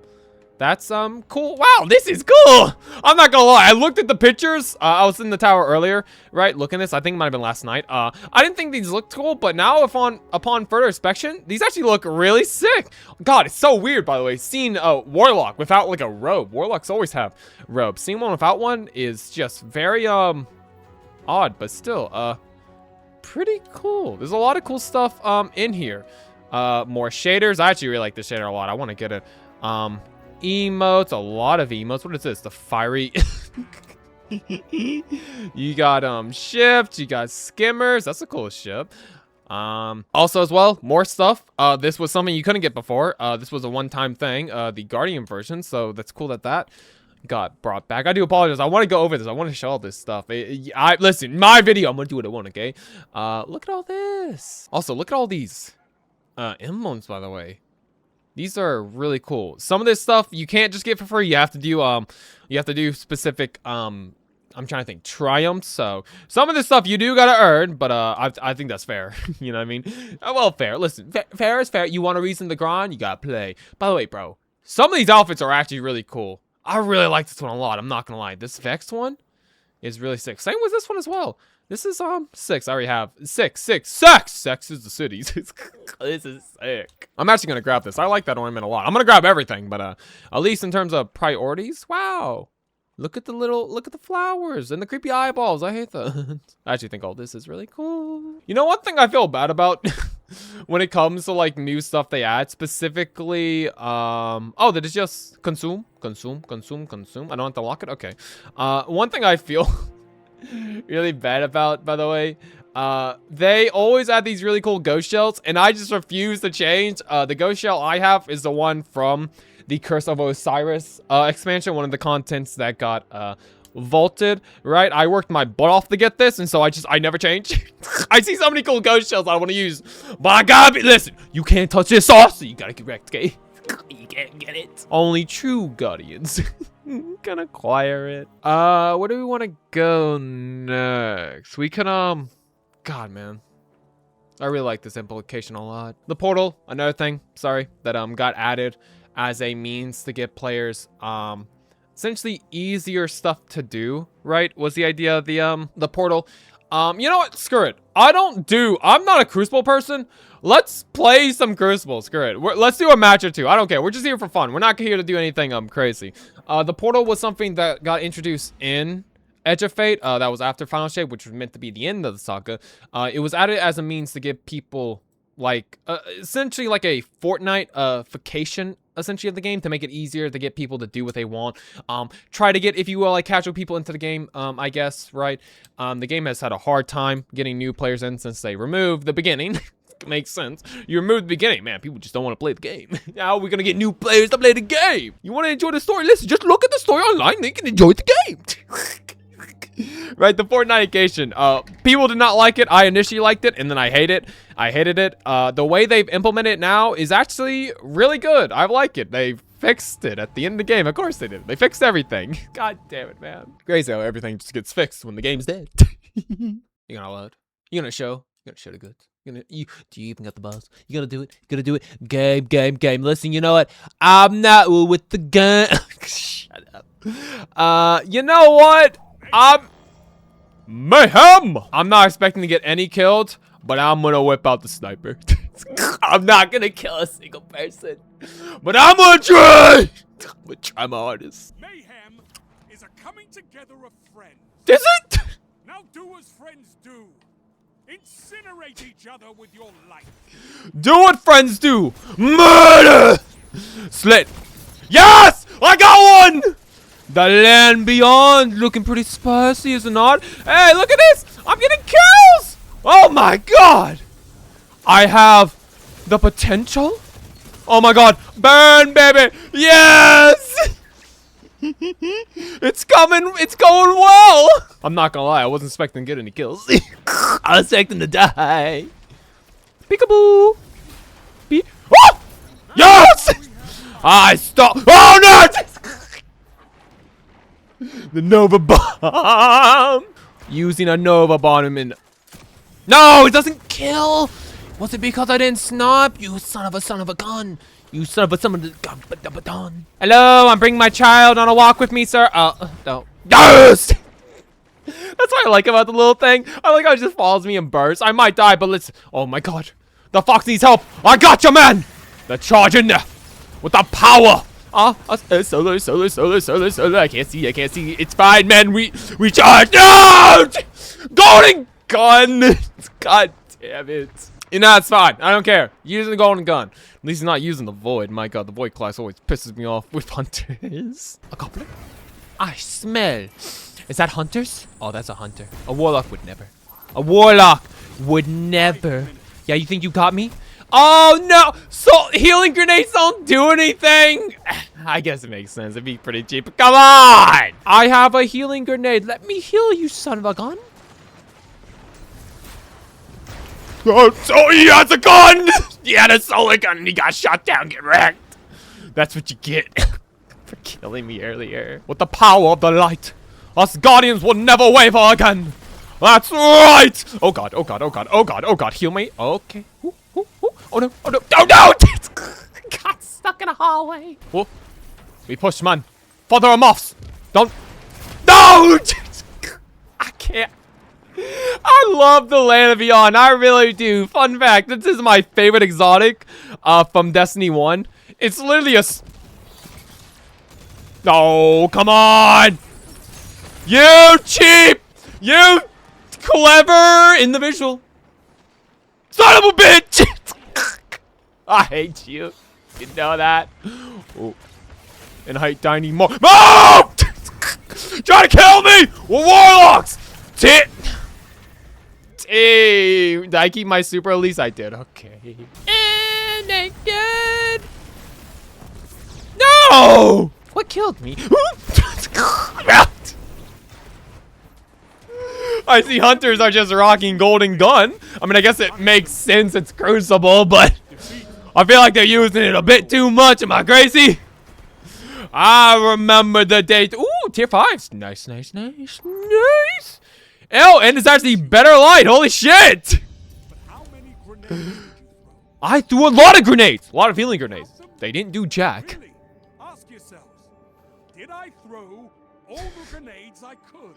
that's cool. Wow, this is cool. I'm not gonna lie, I looked at the pictures. I was in the tower earlier, right, looking at this. I think it might have been last night. I didn't think these looked cool, but now upon further inspection, these actually look really sick. God, it's so weird, by the way, seeing Warlock without like a robe. Warlocks always have robes. Seeing one without one is just very odd, but still pretty cool. There's a lot of cool stuff in here. More shaders. I actually really like this shader a lot. I want to get it. Emotes, a lot of emotes. What is this? The fiery. You got shift, you got skimmers. That's a cool ship. Also as well, more stuff. This was something you couldn't get before. This was a one-time thing, the Guardian version, so that's cool that got brought back. I do apologize. I want to go over this. I want to show all this stuff. Listen, my video, I'm gonna do what I want, okay? Look at all this. Also, look at all these emblems, by the way. These are really cool. Some of this stuff you can't just get for free. You have to do specific I'm trying to think, triumphs. So some of this stuff you do gotta earn, but I think that's fair. You know what I mean? Well, fair. Listen, fair is fair. You want a reason to grind, you gotta play. By the way, bro, some of these outfits are actually really cool. I really like this one a lot. I'm not gonna lie. This Vex one is really sick. Same with this one as well. This is 6. I already have 6. Sex is the cities. This is sick. I'm actually gonna grab this. I like that ornament a lot. I'm gonna grab everything, but at least in terms of priorities, wow. Look at the flowers and the creepy eyeballs. I hate that. I actually think all this is really cool. You know, one thing I feel bad about when it comes to like new stuff they add, specifically, oh, that is just consume. I don't have to lock it. Okay. One thing I feel really bad about, by the way, they always add these really cool ghost shells, and I just refuse to change. The ghost shell I have is the one from the Curse of Osiris expansion, one of the contents that got vaulted, right? I worked my butt off to get this, and so I never change. I see so many cool ghost shells I want to use, but I gotta be, listen, you can't touch this sauce, so you gotta correct, okay? You can't get it. Only true guardians can acquire it. Where do we want to go next? We can, God, man. I really like this implication a lot. The portal, another thing, sorry, that, got added as a means to get players, essentially easier stuff to do, right? Was the idea of the portal. You know what? Screw it. I'm not a Crucible person. Let's play some Crucible. Screw it. Let's do a match or two. I don't care. We're just here for fun. We're not here to do anything crazy. The portal was something that got introduced in Edge of Fate. That was after Final Shape, which was meant to be the end of the saga. It was added as a means to give people like essentially like a Fortnite vacation essentially of the game, to make it easier to get people to do what they want. Try to get, if you will, like casual people into the game, I guess, right? The game has had a hard time getting new players in since they removed the beginning. Makes sense. You remove the beginning, man, people just don't want to play the game. How are we gonna get new players to play the game? You want to enjoy the story? Listen, just look at the story online, they can enjoy the game. Right, the Fortnite-ication. People did not like it. I initially liked it, and then I hated it. The way they've implemented it now is actually really good. I like it. They fixed it at the end of the game. Of course they did. They fixed everything. God damn it, man. Crazy how everything just gets fixed when the game's dead. You're gonna load. You're gonna show. You're gonna show the goods. Do you even got the balls? You gonna do it? You gonna do it? Game. Listen, you know what? I'm not with the gun. Shut up. You know what? Mayhem! I'm not expecting to get any killed, but I'm gonna whip out the sniper. I'm not gonna kill a single person, but I'm gonna try! I'm gonna try my hardest. Mayhem is a coming together of friends. Is it? Now do as friends do. Incinerate each other with your life. Do what friends do! Murder! Slit. Yes! I got one! The land beyond looking pretty spicy, is it not? Hey, look at this! I'm getting kills! Oh my god! I have the potential? Oh my god! Burn, baby! Yes! It's coming! It's going well! I'm not gonna lie, I wasn't expecting to get any kills. I was expecting to die. Peekaboo! Oh! Yes! I stopped. Oh no! The Nova Bomb! Using a Nova Bomb in... No, it doesn't kill! Was it because I didn't snipe? You son of a gun! You son of a gun! Hello, I'm bringing my child on a walk with me, sir. No. Yes! That's what I like about the little thing. I like how it just follows me and bursts. I might die, but let's... Oh my god. The fox needs help. I got you, man! The charge in there. With the power. Solar. I can't see. It's fine, man. We charge. No! Golden gun. God damn it. You know, it's fine. I don't care. Using the golden gun. At least he's not using the void. My god, the void class always pisses me off with hunters. A goblin? I smell. Is that hunters? Oh, that's a hunter. A warlock would never. A warlock would never. Yeah, you think you got me? Oh no! So healing grenades don't do anything. I guess it makes sense. It'd be pretty cheap. Come on! I have a healing grenade. Let me heal you, son of a gun. Oh, so he has a gun! He had a solar gun and he got shot down. Get wrecked. That's what you get for killing me earlier. With the power of the light, us guardians will never waver again. That's right! Oh god, oh god, oh god, oh god, oh god. Heal me. Okay. Ooh, ooh, ooh. Oh no, oh no, oh no! Got stuck in a hallway. Oh, we push, man. Father of moths. Don't. No! I can't. I love the Land of Beyond. I really do. Fun fact, this is my favorite exotic from Destiny 1. It's literally a... No, come on! You cheap! You clever individual! Son of a bitch! I hate you. You know that. Oh. And I hate Tiny more. No! Trying to kill me! We're warlocks! Did I keep my super? At least I did. Okay. And I did. No! What killed me? I see hunters are just rocking golden gun. I mean, I guess it makes sense. It's Crucible, but I feel like they're using it a bit too much. Am I crazy? I remember the day. Ooh, tier 5s. Nice, nice, nice, nice. Oh, and it's actually better light. Holy shit! But how many grenades did you throw? I threw a lot of grenades. A lot of healing grenades. They didn't do jack. Really? Ask yourselves. Did I throw all the grenades I could?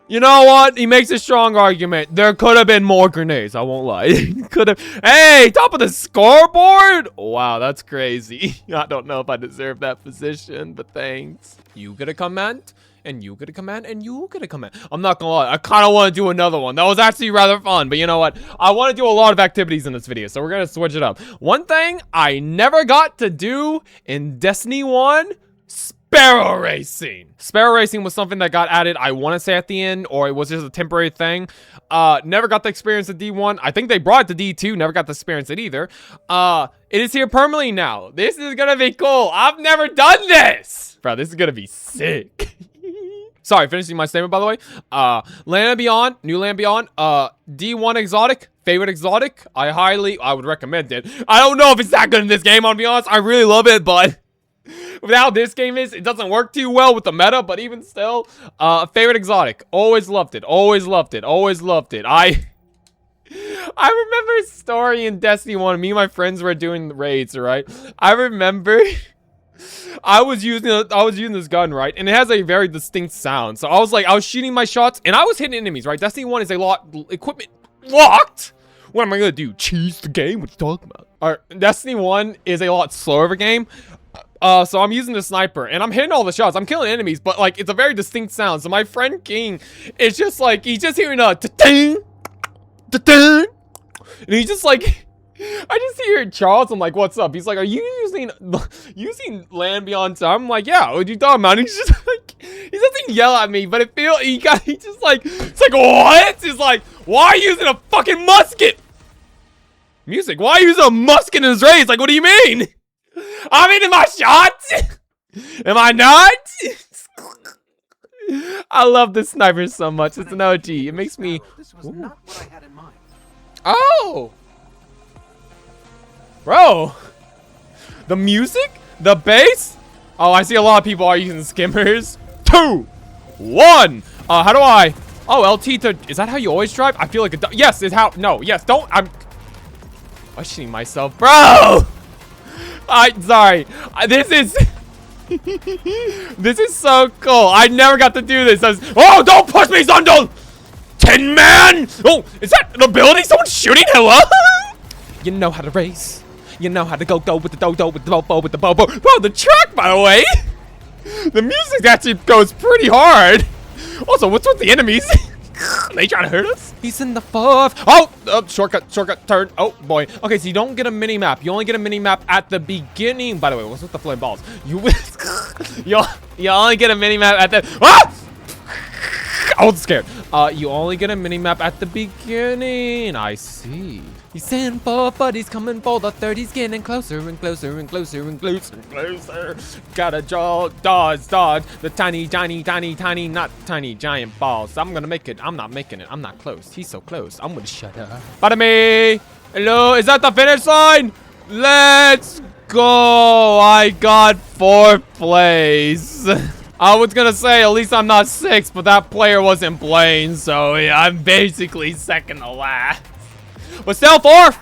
You know what? He makes a strong argument. There could have been more grenades. I won't lie. Could have. Hey, top of the scoreboard? Wow, that's crazy. I don't know if I deserve that position, but thanks. You get a command, and you get a command, and you get a command. I'm not gonna lie. I kind of want to do another one. That was actually rather fun, but you know what? I want to do a lot of activities in this video, so we're gonna switch it up. One thing I never got to do in Destiny 1, Sparrow Racing. Sparrow Racing was something that got added, I want to say at the end, or it was just a temporary thing. Never got to experience the D1. I think they brought it to D2. Never got to experience it either. It is here permanently now. This is gonna be cool. I've never done this. Bro, this is gonna be sick. Sorry, finishing my statement, by the way. Land of Beyond, new Land Beyond, D1 exotic, favorite exotic. I would recommend it. I don't know if it's that good in this game, I'll be honest. I really love it, but with how this game is, it doesn't work too well with the meta, but even still, favorite exotic. Always loved it, always loved it, always loved it. I remember a story in Destiny 1. Me and my friends were doing the raids, right? I remember I was using this gun, right? And it has a very distinct sound. So I was shooting my shots and I was hitting enemies, right? Destiny 1 is a lot equipment locked. What am I gonna do? Cheese the game? What are you talking about? Alright, Destiny 1 is a lot slower of a game. So I'm using the sniper and I'm hitting all the shots. I'm killing enemies, but like it's a very distinct sound. So my friend King is just like, he's just hearing a ta-ting, ta-ting, and he's just like, I just hear Charles. I'm like, what's up? He's like, are you using Land Beyond? So I'm like, yeah, what are you talking about? And he's just like, he doesn't yell at me, but he just like, it's like, what? He's like, why are you using a fucking musket? Music, why are you using a musket in his race? Like, what do you mean? I'm hitting my shots. Am I not? I love this sniper so much. It's an OG. It makes me. This was not what I had in mind. Oh, bro, the music, the bass. Oh, I see a lot of people are using skimmers. 2, 1. How do I? Oh, LT to. Is that how you always drive? I feel like it. Yes, is how. No, yes. Don't. I'm questioning myself, bro. Sorry. This is this is so cool. I never got to do this. Oh, don't push me, son! Don't. 10 man. Oh, is that an ability? Someone's shooting? Hello? You know how to race. You know how to go with the dodo, with the bobo, with the bobo. Bro, the track, by the way. The music actually goes pretty hard. Also, what's with the enemies? They trying to hurt us? He's in the 4th. Oh, shortcut, turn. Oh, boy. Okay, so you don't get a mini-map. You only get a mini-map at the beginning. By the way, what's with the flame balls? You only get a mini-map at the... Ah! I was scared. You only get a mini-map at the beginning. I see. He's in for, but he's coming for the 30. He's getting closer and closer and closer and closer and closer. Gotta dodge the tiny, not tiny, giant balls. I'm gonna make it. I'm not making it. I'm not close. He's so close. I'm gonna shut up. Bada me. Hello, is that the finish line? Let's go. I got 4th place. I was gonna say, at least I'm not 6th, but that player wasn't playing, so yeah, I'm basically second to last. But still 4th.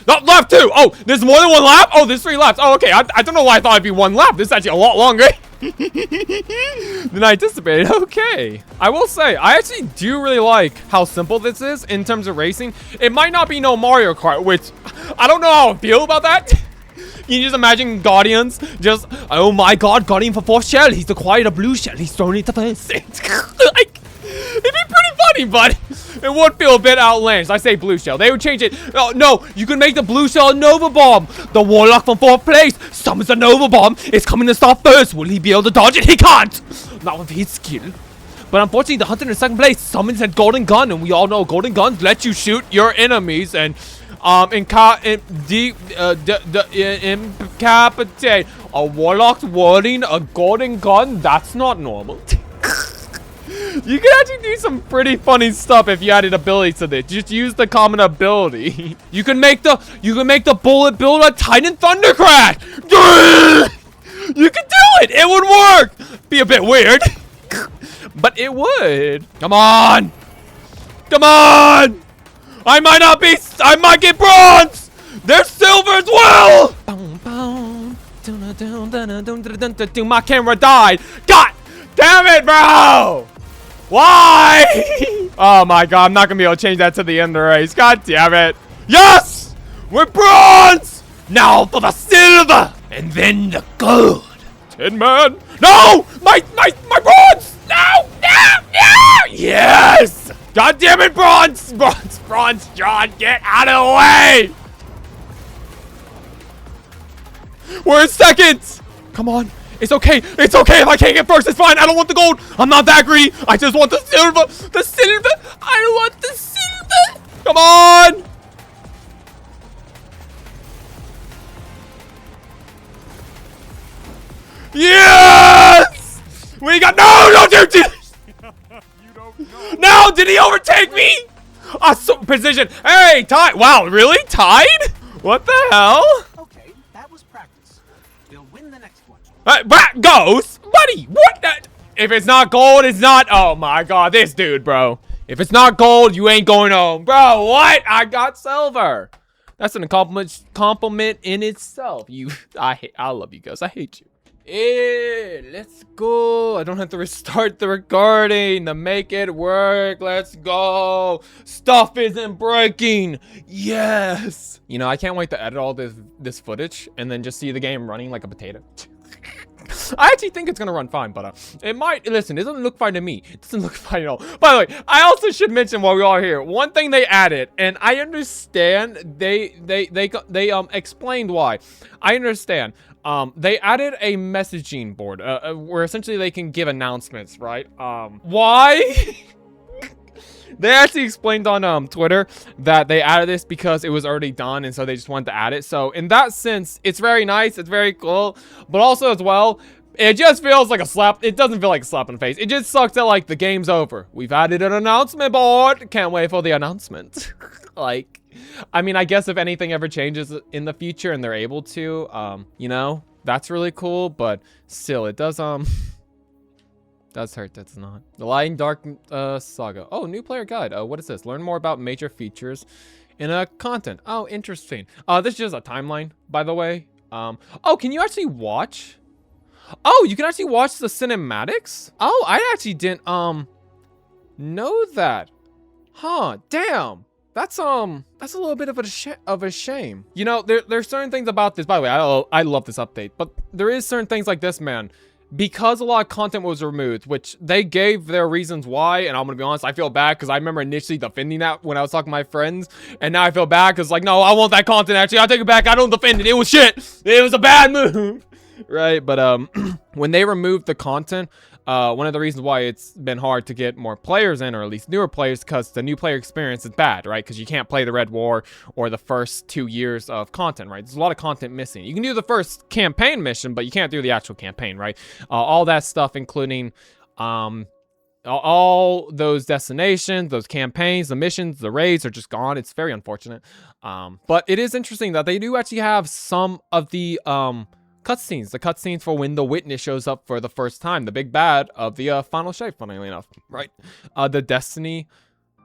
No, lap 2. Oh, there's more than 1 lap? Oh, there's 3 laps. Oh, okay. I don't know why I thought it'd be 1 lap. This is actually a lot longer. Than I anticipated. Okay. I will say, I actually do really like how simple this is in terms of racing. It might not be no Mario Kart, which I don't know how I feel about that. You just imagine Guardians just, oh my god, Guardian for 4th shell. He's acquired a blue shell. He's thrown it to first. Like, it'd be pretty funny, but it would feel a bit outlandish. I say blue shell. They would change it. Oh, no, you can make the blue shell a Nova Bomb. The Warlock from 4th place summons a Nova Bomb. It's coming to stop first. Will he be able to dodge it? He can't. Not with his skill. But unfortunately, the Hunter in 2nd place summons a Golden Gun. And we all know Golden Guns let you shoot your enemies and incapacitate. A Warlock's wielding a Golden Gun? That's not normal. You can actually do some pretty funny stuff if you added abilities to this. Just use the common ability. You can make the bullet build a Titan Thundercrash. You can do it. It would work. Be a bit weird, but it would. Come on. Come on. I might get bronze. There's silver as well. My camera died. God damn it, bro. Why? Oh my god, I'm not gonna be able to change that to the end of the race. God damn it. Yes! We're bronze! Now for the silver! And then the gold. Tin Man! No! My bronze! No! No! No! Yes! God damn it, bronze! Bronze, John, get out of the way! We're in 2nd! Come on. It's okay. It's okay if I can't get first. It's fine. I don't want the gold. I'm not that greedy. I just want the silver. The silver. I want the silver. Come on. Yes. We got no. Dude. You don't know. No. Did he overtake me? Position. Hey, tied. Wow. Really? Tied? What the hell? Okay, that was practice. We'll win the next one. Ghost? Buddy, what that? If it's not gold, it's not. Oh my god, this dude, bro. If it's not gold, you ain't going home. Bro, what? I got silver. That's an compliment in itself. I love you guys. I hate you. Let's go. I don't have to restart the recording to make it work. Let's go. Stuff isn't breaking. Yes. You know, I can't wait to edit all this footage and then just see the game running like a potato. I actually think it's gonna run fine, but it might. Listen, it doesn't look fine to me. It doesn't look fine at all. By the way, I also should mention while we are here, one thing they added, and I understand they explained why. I understand. They added a messaging board where essentially they can give announcements, right? Why? They actually explained on Twitter that they added this because it was already done, and so they just wanted to add it. So in that sense, it's very nice, it's very cool, but also as well, it just feels like a slap. It doesn't feel like a slap in the face. It just sucks that like the game's over. We've added an announcement board. Can't wait for the announcement. Like, I mean, I guess if anything ever changes in the future and they're able to, you know, that's really cool. But still, it does does hurt. That's not the Light and Dark Saga. Oh, new player guide. What is this? Learn more about major features in content. Oh, interesting. This is just a timeline, by the way. Oh, can you actually watch? Oh, you can actually watch the cinematics. Oh, I actually didn't know that. Huh? Damn. That's a little bit of a shame. You know, there's certain things about this. By the way, I love this update, but there is certain things like this, man. Because a lot of content was removed, which they gave their reasons why, and I'm gonna be honest, I feel bad because I remember initially defending that when I was talking to my friends, and now I feel bad because like, no, I want that content actually. I'll take it back. I don't defend it. It was shit. It was a bad move, right? But when they removed the content, one of the reasons why it's been hard to get more players in, or at least newer players, because the new player experience is bad, right? Because you can't play the Red War or the first 2 years of content, right? There's a lot of content missing. You can do the first campaign mission, but you can't do the actual campaign, right? All that stuff, including all those destinations, those campaigns, the missions, the raids are just gone. It's very unfortunate. But it is interesting that they do actually have some of the cutscenes. The cutscenes for when the Witness shows up for the first time, the big bad of the final shape, funnily enough, right? The Destiny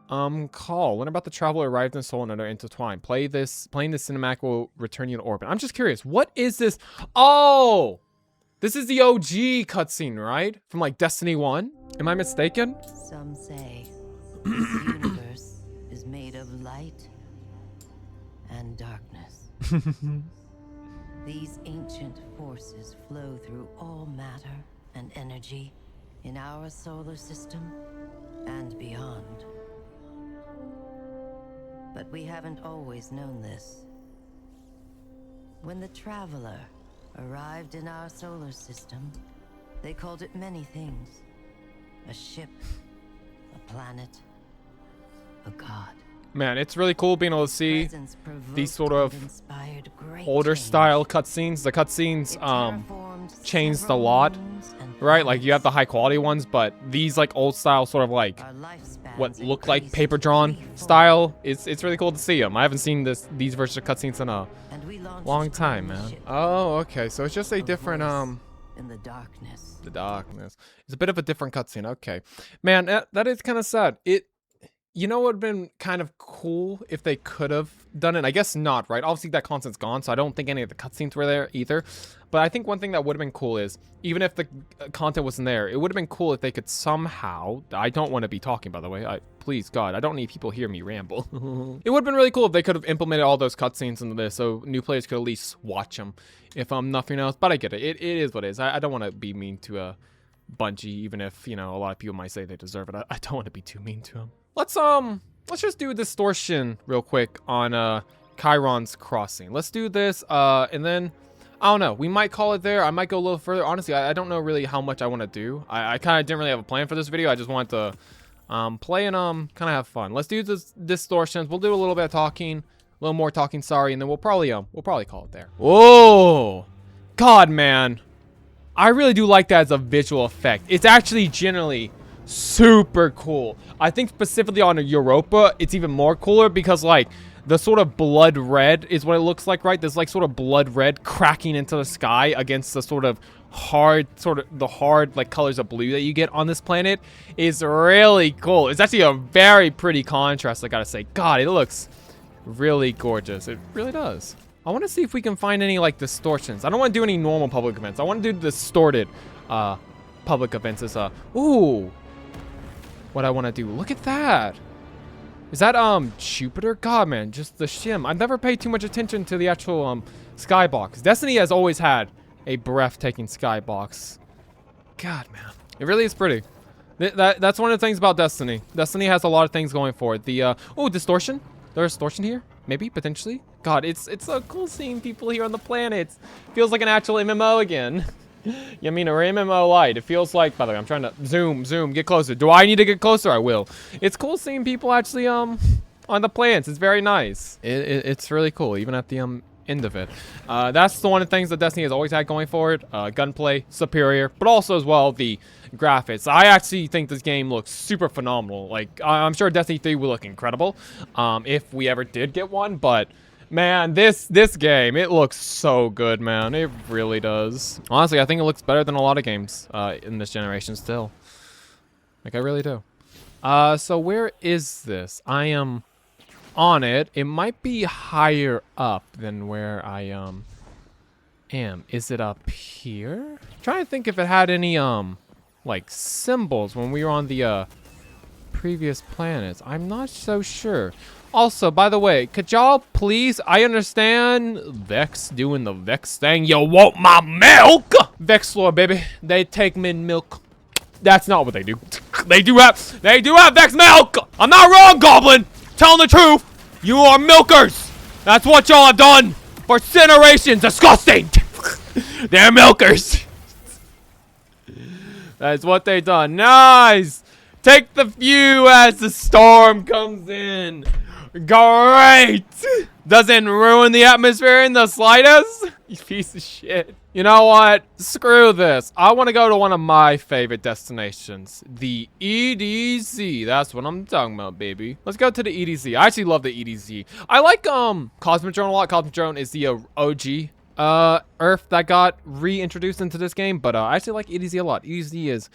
call. Learn about the traveler arrived in Soul and are intertwined. Playing this cinematic will return you to orbit. I'm just curious, what is this? Oh, This is the OG cutscene, right? From like Destiny 1? Am I mistaken? Some say this universe is made of light and darkness. These ancient forces flow through all matter and energy in our solar system and beyond. But we haven't always known this. When the Traveler arrived in our solar system, they called it many things. A ship, a planet, a god. Man, it's really cool being able to see Presence provoked these sort of and inspired great older change. style cutscenes. The cutscenes It terraformed changed a several lot, moons and right? Like you have the planets. high quality ones, but these like old style sort of like Our lifespans what look like increased paper drawn threefold, style. It's really cool to see them. I haven't seen these versions of cutscenes in a and we launched long a time, tiny man. ship, Oh, okay. So it's just a a different voice in the darkness. the darkness. It's a bit of a different cutscene. Okay, man, that is kind of sad. You know, it would have been kind of cool if they could have done it. I guess not, right? Obviously, that content's gone, so I don't think any of the cutscenes were there either. But I think one thing that would have been cool is, even if the content wasn't there, it would have been cool if they could somehow... I don't want to be talking, by the way. Please, God, I don't need people hear me ramble. It would have been really cool if they could have implemented all those cutscenes into this, so new players could at least watch them, if nothing else. But I get it. It is what it is. I don't want to be mean to Bungie, even if, you know, a lot of people might say they deserve it. I don't want to be too mean to them. Let's just do distortion real quick on Chiron's Crossing. Let's do this and then I don't know, we might call it there. I might go a little further. Honestly, I don't know really how much I want to do. I kind of didn't really have a plan for this video. I just wanted to play and kind of have fun. Let's do this distortions. We'll do a little bit of talking, a little more talking, sorry, and then we'll probably call it there. Whoa, God, man, I really do like that as a visual effect. It's actually generally super cool. I think specifically on Europa, it's even more cooler because like the sort of blood red is what it looks like, right? There's like sort of blood red cracking into the sky against the sort of hard like colors of blue that you get on this planet is really cool. It's actually a very pretty contrast, I gotta say. God, it looks really gorgeous. It really does. I want to see if we can find any like distortions. I don't want to do any normal public events. I want to do distorted public events. Ooh, what I want to do. Look at that. Is that Jupiter? God, man, just the shim. I've never paid too much attention to the actual skybox. Destiny has always had a breathtaking skybox. God, man, it really is pretty. That's one of the things about Destiny. Destiny has a lot of things going for it. The oh, distortion. There's distortion here, maybe potentially. God, it's so cool seeing people here on the planet. Feels like an actual MMO again. You mean, or MMO Light. It feels like, by the way, I'm trying to zoom, get closer. Do I need to get closer? I will. It's cool seeing people actually on the planets. It's very nice. It's really cool, even at the end of it. That's the one of the things that Destiny has always had going for it. Gunplay superior, but also as well the graphics. I actually think this game looks super phenomenal. Like I'm sure Destiny 3 will look incredible if we ever did get one, but man, this game, it looks so good, man. It really does. Honestly, I think it looks better than a lot of games in this generation still. Like, I really do. So where is this? I am on it. It might be higher up than where I am. Is it up here? I'm trying to think if it had any like symbols when we were on the previous planets. I'm not so sure. Also, by the way, could y'all please, I understand Vex doing the Vex thing. You want my milk? Vex Lord, baby. They take min milk. That's not what they do. They do have Vex milk. I'm not wrong, Goblin. Telling the truth. You are milkers. That's what y'all have done for generations. Disgusting. They're milkers. That's what they done. Nice. Take the view as the storm comes in. Great! Doesn't ruin the atmosphere in the slightest? You piece of shit. You know what? Screw this. I want to go to one of my favorite destinations. The EDZ. That's what I'm talking about, baby. Let's go to the EDZ. I actually love the EDZ. I like Cosmodrome a lot. Cosmodrome is the OG Earth that got reintroduced into this game, but I actually like EDZ a lot. EDZ is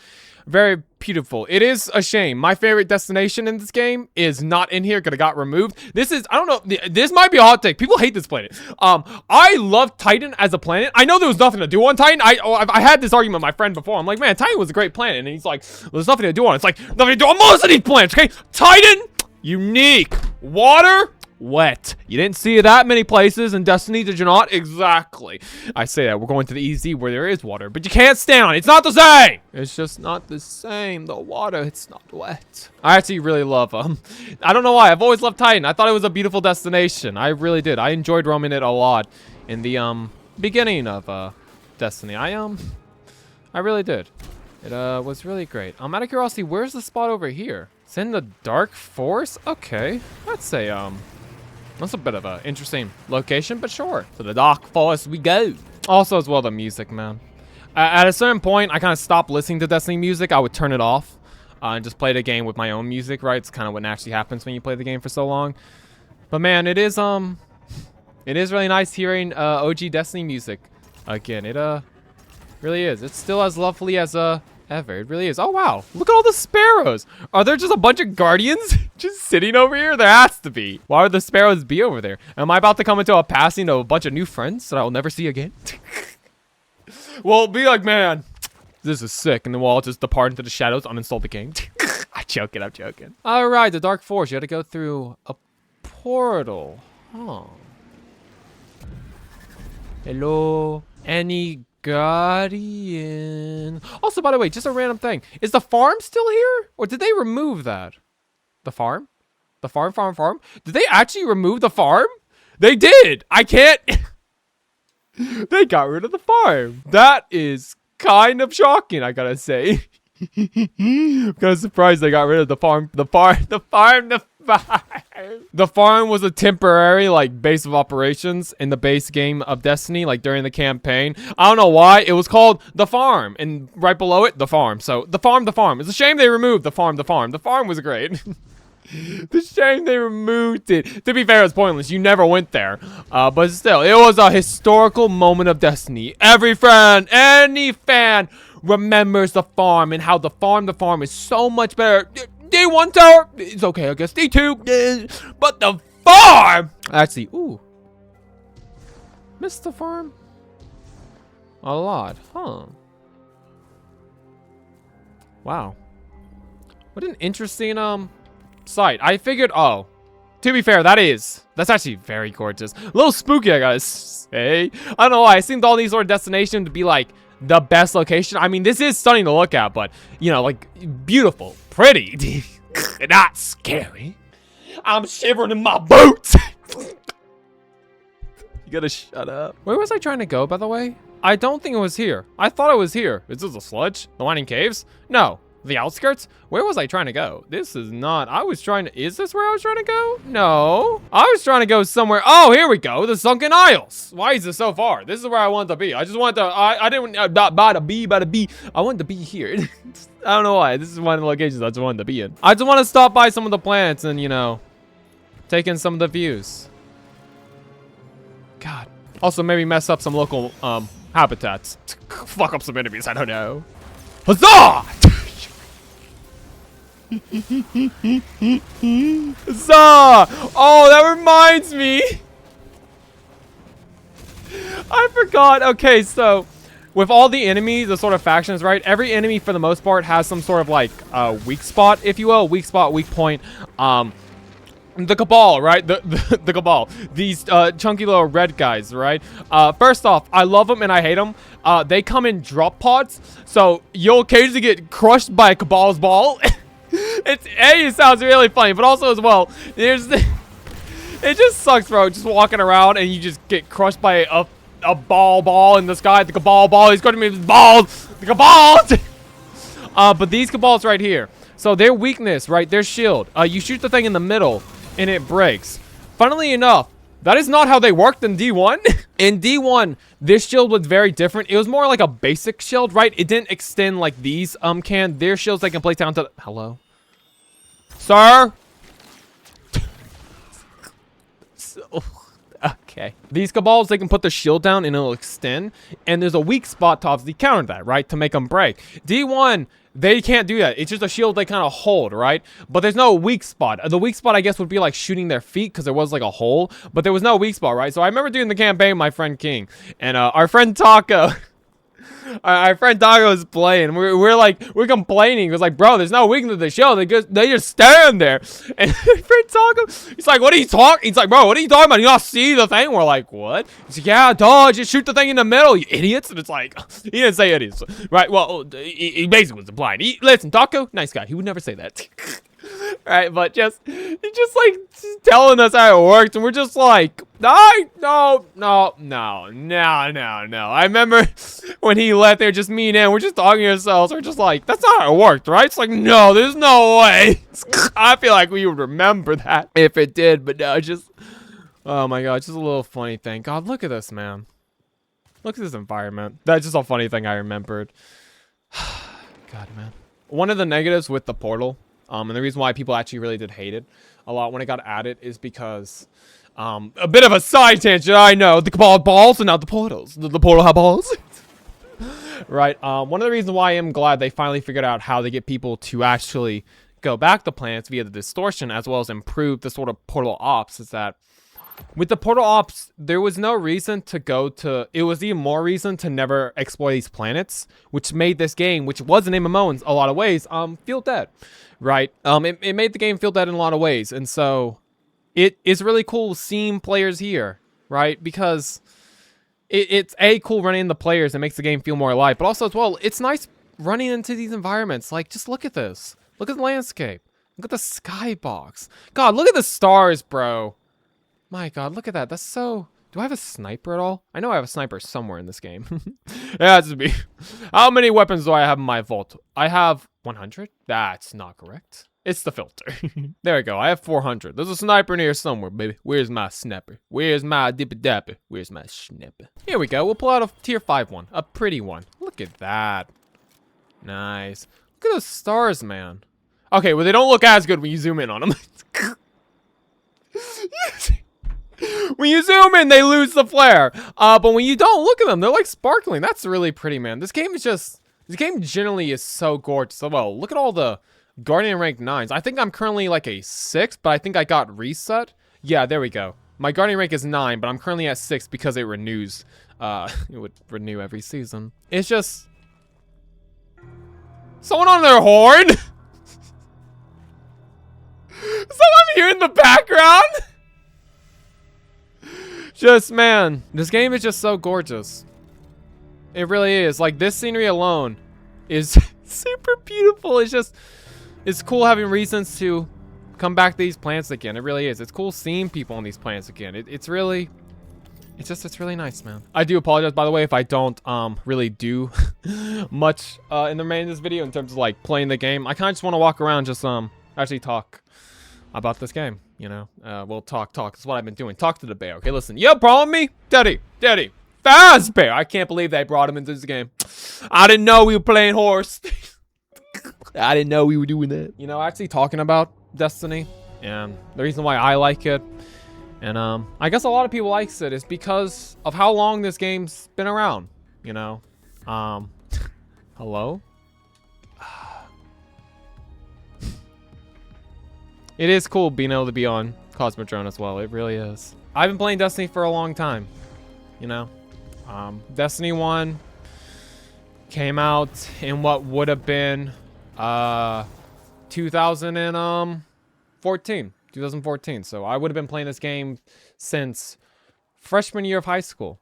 very beautiful. It is a shame. My favorite destination in this game is not in here because it got removed. This is, I don't know, this might be a hot take. People hate this planet. I love Titan as a planet. I know there was nothing to do on Titan. I had this argument with my friend before. I'm like, man, Titan was a great planet. And he's like, there's nothing to do on it. It's like, nothing to do on most of these planets, okay? Titan, unique. Water, wet. You didn't see that many places in Destiny, did you not? Exactly. I say that. We're going to the EZ where there is water, but you can't stand on it. It's not the same. It's just not the same. The water, it's not wet. I actually really love I don't know why. I've always loved Titan. I thought it was a beautiful destination. I really did. I enjoyed roaming it a lot in the beginning of Destiny. I really did. It was really great. Out of curiosity, where's the spot over here? It's in the Dark Forest? Okay. That's a bit of a interesting location, but sure. To the Dark Forest we go. Also, as well, the music, man. At a certain point, I kind of stopped listening to Destiny music. I would turn it off and just play the game with my own music, right? It's kind of what naturally happens when you play the game for so long. But man, it is really nice hearing OG Destiny music again. It really is. It's still as lovely as ever. It really is. Oh wow, look at all the sparrows. Are there just a bunch of guardians just sitting over here? There has to be. Why would the sparrows be over there? Am I about to come into a passing of a bunch of new friends that I will never see again? Well, be like, man, this is sick, and then we'll all just depart into the shadows, uninstall the game. I'm joking. All right, the Dark Forest. You got to go through a portal. Huh. Hello, any Guardian. Also, by the way, just a random thing. Is the farm still here? Or did they remove that? The farm? The farm? Did they actually remove the farm? They did! I can't... They got rid of the farm. That is kind of shocking, I gotta say. I'm kind of surprised they got rid of the farm. The farm was a temporary like base of operations in the base game of Destiny, like during the campaign. I don't know why it was called the farm, and right below it, the farm. So the farm. It's a shame they removed the farm. The farm was great. The shame they removed it. To be fair, it's pointless. You never went there. But still, it was a historical moment of Destiny. Every friend, any fan remembers the farm and how the farm is so much better. D1 tower, it's okay, I guess. D2, but the farm! Actually, ooh. Missed the farm? A lot, huh? Wow. What an interesting, sight. I figured, oh. To be fair, that's actually very gorgeous. A little spooky, I gotta say. I don't know why, I seemed all these sort of destinations to be like the best location. I mean, this is stunning to look at, but, you know, like, beautiful, pretty, not scary. I'm shivering in my boots. You gotta shut up. Where was I trying to go, by the way? I don't think it was here. I thought it was here. Is this a sludge? The Winding Caves? No. The outskirts? Where was I trying to go? This is not. Is this where I was trying to go? No. I was trying to go somewhere. Oh, here we go. The Sunken Isles. Why is this so far? This is where I wanted to be. I just wanted to, I didn't, I wanted to be here. I don't know why. This is one of the locations I just wanted to be in. I just want to stop by some of the planets and, you know, take in some of the views. God. Also, maybe mess up some local, habitats. Fuck up some enemies. I don't know. Huzzah! Huzzah! Oh, that reminds me. I forgot. Okay, so with all the enemies, the sort of factions, right? Every enemy, for the most part, has some sort of like weak spot, if you will. Weak spot, weak point. The Cabal, right? The Cabal. These chunky little red guys, right? First off, I love them and I hate them. They come in drop pods, so you'll occasionally get crushed by a Cabal's ball. It sounds really funny, but also as well, it just sucks, bro. Just walking around and you just get crushed by a ball in the sky. The Cabal ball. He's going to be balls. The Cabals. But these Cabals right here. So their weakness, right? Their shield. You shoot the thing in the middle and it breaks. Funnily enough, that is not how they worked in D1. In D1, this shield was very different. It was more like a basic shield, right? It didn't extend like these can. Their shields they can place down to hello? Sir? So Okay. These Cabals, they can put their shield down and it'll extend. And there's a weak spot to obviously counter that, right? To make them break. D1, they can't do that. It's just a shield they kind of hold, right? But there's no weak spot. The weak spot, I guess, would be like shooting their feet because there was like a hole. But there was no weak spot, right? So I remember doing the campaign with my friend King. And our friend Taco... Our friend Taco is playing. We're complaining. It's like, bro, there's no weakness to the show. They just stand there. And friend Taco, he's like, what are you talking? He's like, bro, what are you talking about? You not see the thing? We're like, what? He's like, yeah, duh, just shoot the thing in the middle, you idiots. And it's like, he didn't say idiots, right? Well, he basically was implying. Listen, Taco, nice guy. He would never say that. Right, but he's just like telling us how it works, and we're just like, no. I remember when he left there, just me and him, we're just talking to ourselves. We're just like, that's not how it worked, right? It's like, no, there's no way. I feel like we would remember that if it did, but no, it's just, oh my god, it's just a little funny thing. God, look at this, man. Look at this environment. That's just a funny thing I remembered. God, man. One of the negatives with the portal, and the reason why people actually really did hate it a lot when it got added is because, a bit of a side tangent, I know, the Cabal balls and not the portals. The portal have balls. Right, one of the reasons why I am glad they finally figured out how to get people to actually go back to planets via the distortion, as well as improve the sort of portal ops, is that with the portal ops, there was no reason to go to, it was even more reason to never explore these planets, which made this game, which was an MMO in a lot of ways, feel dead. Right, it made the game feel dead in a lot of ways, and so it is really cool seeing players here, right? Because it's cool running into players and makes the game feel more alive, but also as well, it's nice running into these environments. Like, just look at this. Look at the landscape. Look at the skybox. God, look at the stars, bro. My God, look at that. That's so... Do I have a sniper at all? I know I have a sniper somewhere in this game. Yeah, it's me. How many weapons do I have in my vault? I have 100? That's not correct. It's the filter. There we go. I have 400. There's a sniper in here somewhere, baby. Where's my snapper? Where's my dippy dapper? Where's my snapper? Here we go. We'll pull out a tier 5 one. A pretty one. Look at that. Nice. Look at those stars, man. Okay, well, they don't look as good when you zoom in on them. When you zoom in, they lose the flare. But when you don't look at them, they're like sparkling. That's really pretty, man. This game generally is so gorgeous. Well, look at all the Guardian rank 9s. I think I'm currently like a 6, but I think I got reset. Yeah, there we go. My Guardian rank is 9, but I'm currently at 6 because it renews. It would renew every season. It's just... Someone on their horn? Someone here in the background? Just, man, this game is just so gorgeous. It really is. Like, this scenery alone is super beautiful. It's just, it's cool having reasons to come back to these planets again. It really is. It's cool seeing people on these planets again. It's really nice, man. I do apologize, by the way, if I don't really do much in the remainder of this video in terms of like playing the game. I kind of just want to walk around, just actually talk about this game. You know, we'll talk. That's what I've been doing. Talk to the bear. Okay, listen. You have a problem with me? Daddy. Fast bear. I can't believe they brought him into this game. I didn't know we were playing horse. I didn't know we were doing that. You know, actually talking about Destiny and the reason why I like it, and I guess a lot of people likes it, is because of how long this game's been around. You know, hello. It is cool being able to be on Cosmodrome as well. It really is. I've been playing Destiny for a long time, you know. Destiny 1 came out in what would have been 2014. So I would have been playing this game since freshman year of high school.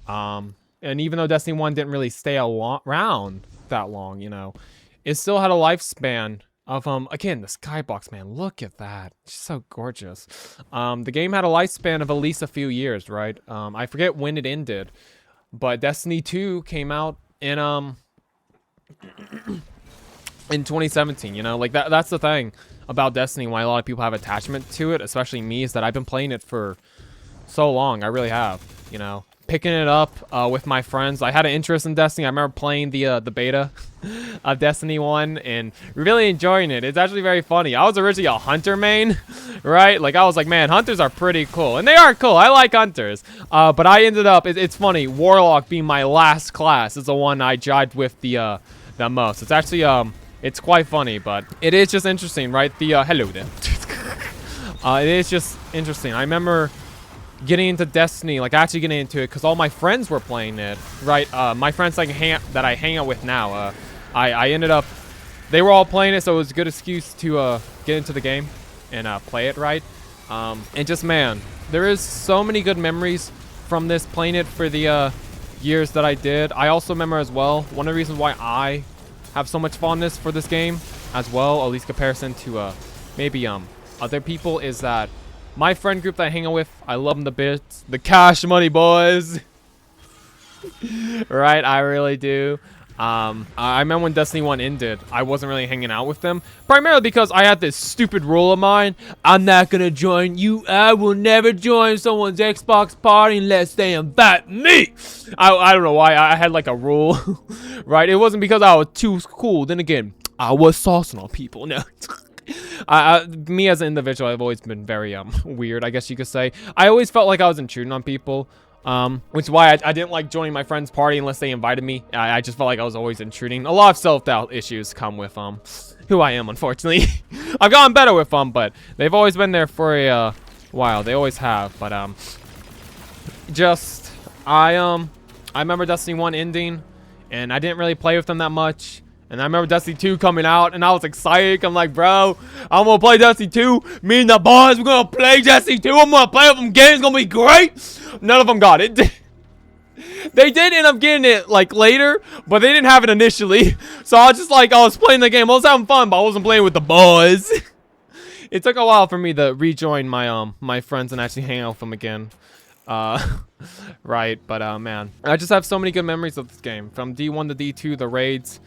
And even though Destiny 1 didn't really stay around that long, you know, it still had a lifespan of again, the skybox, man, look at that. It's so gorgeous. The game had a lifespan of at least a few years, right? I forget when it ended, but Destiny 2 came out in 2017, you know? Like that's the thing about Destiny, why a lot of people have attachment to it, especially me, is that I've been playing it for so long. I really have, you know. picking it up with my friends. I had an interest in Destiny. I remember playing the beta of Destiny 1 and really enjoying it. It's actually very funny. I was originally a hunter main, right? Like, I was like, man, hunters are pretty cool. And they are cool. I like hunters. But I ended up, it's funny, Warlock being my last class is the one I jived with the most. It's actually, it's quite funny, but it is just interesting, right? Hello there. It is just interesting. I remember getting into Destiny, like actually getting into it, because all my friends were playing it, right? My friends like that I hang out with now, I ended up, they were all playing it, so it was a good excuse to get into the game and play it, right? And just, man, there is so many good memories from this, playing it for the years that I did. I also remember as well, one of the reasons why I have so much fondness for this game as well, at least comparison to maybe other people, is that my friend group that I hang out with, I love them to bits. The cash money boys. Right, I really do. I remember when Destiny 1 ended, I wasn't really hanging out with them. Primarily because I had this stupid rule of mine. I'm not gonna join you. I will never join someone's Xbox party unless they invite me. I don't know why I had like a rule. Right, it wasn't because I was too cool. Then again, I was saucing on people. No. Me as an individual, I've always been very weird, I guess you could say. I always felt like I was intruding on people, which is why I didn't like joining my friend's party unless they invited me. I just felt like I was always intruding. A lot of self-doubt issues come with who I am, unfortunately. I've gotten better with them, but they've always been there for a while. They always have. But just I remember Destiny 1 ending, and I didn't really play with them that much. And I remember Destiny 2 coming out, and I was excited. I'm like, bro, I'm gonna play Destiny 2. Me and the boys, we're gonna play Destiny 2. I'm gonna play with them games. It's gonna be great. None of them got it. They did end up getting it, like, later, but they didn't have it initially. So I was just like, I was playing the game. I was having fun, but I wasn't playing with the boys. It took a while for me to rejoin my my friends and actually hang out with them again. Right, but man, I just have so many good memories of this game. From D1 to D2, the raids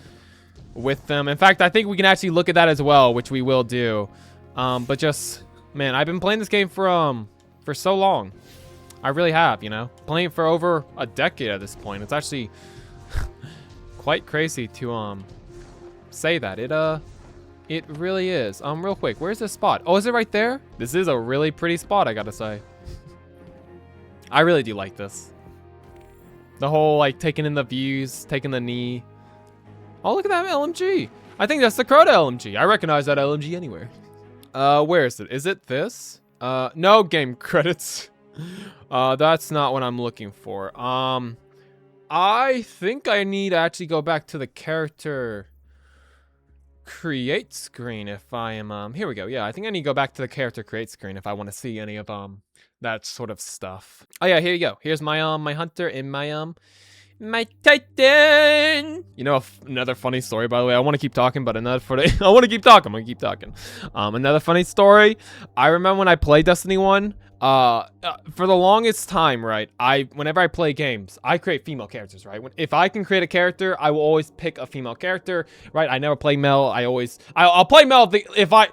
with them. In fact, I think we can actually look at that as well, which we will do. But just, man, I've been playing this game for so long. I really have, you know, playing for over a decade at this point. It's actually quite crazy to say that. It really is. Real quick, where's this spot? Oh, is it right there? This is a really pretty spot, I gotta say. I really do like this. The whole, like, taking in the views, taking the knee. Oh, look at that LMG. I think that's the Crota LMG. I recognize that LMG anywhere. Where is it? Is it this? No, game credits. That's not what I'm looking for. I think I need to actually go back to the character create screen if I am, here we go. Yeah, I think I need to go back to the character create screen if I want to see any of, that sort of stuff. Oh yeah, here you go. Here's my, my hunter and my Titan. You know, another funny story, by the way. I want to keep talking, but another funny I want to keep talking. I'm gonna keep talking. Another funny story. I remember when I played Destiny 1. For the longest time, right? Whenever I play games, I create female characters, right? If I can create a character, I will always pick a female character, right? I never play male. I'll play male if I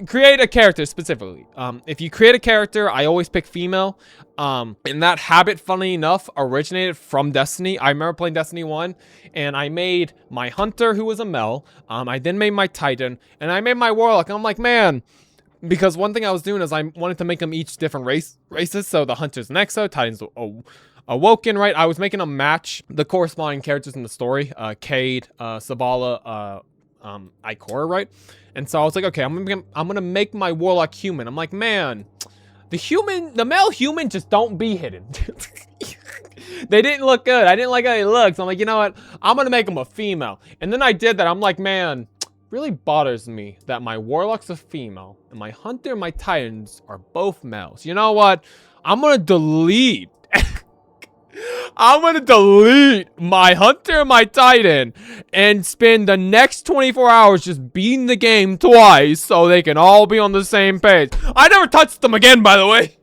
create a character specifically. If you create a character, I always pick female. And that habit, funny enough, originated from Destiny. I remember playing Destiny 1, and I made my hunter, who was a male. I then made my Titan, and I made my warlock. And I'm like, man. Because one thing I was doing is I wanted to make them each different races. So the hunter's an Exo, Titan's awoken, right? I was making them match the corresponding characters in the story. Cade, Sabala, Ikora, right? And so I was like, okay, I'm gonna make my warlock human. I'm like, man, the male human just don't be hidden. They didn't look good. I didn't like how they looked. So I'm like, you know what? I'm gonna make them a female. And then I did that. I'm like, man, really bothers me that my warlock's a female and my hunter and my titans are both males. You know what? I'm gonna delete my hunter and my titan and spend the next 24 hours just beating the game twice so they can all be on the same page. I never touched them again, by the way.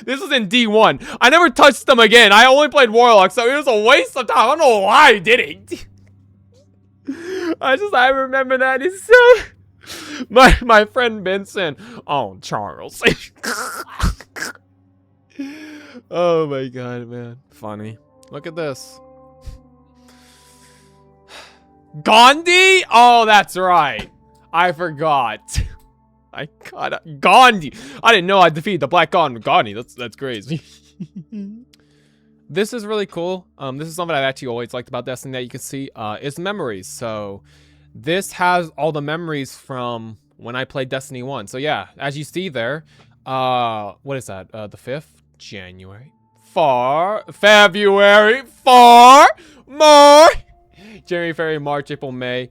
This was in D1. I never touched them again. I only played warlock, so it was a waste of time. I don't know why I did it. I remember that. It's so my friend Benson. Oh, Charles. Oh my god, man. Funny. Look at this. Gandhi? Oh, that's right. I forgot. I got Gandhi. I didn't know I defeated the Black God with Gandhi. That's crazy. This is really cool. This is something I've actually always liked about Destiny that you can see. Is memories. So this has all the memories from when I played Destiny 1. So yeah, as you see there, what is that? The 5th? January. February. March. January, February, March, April, May.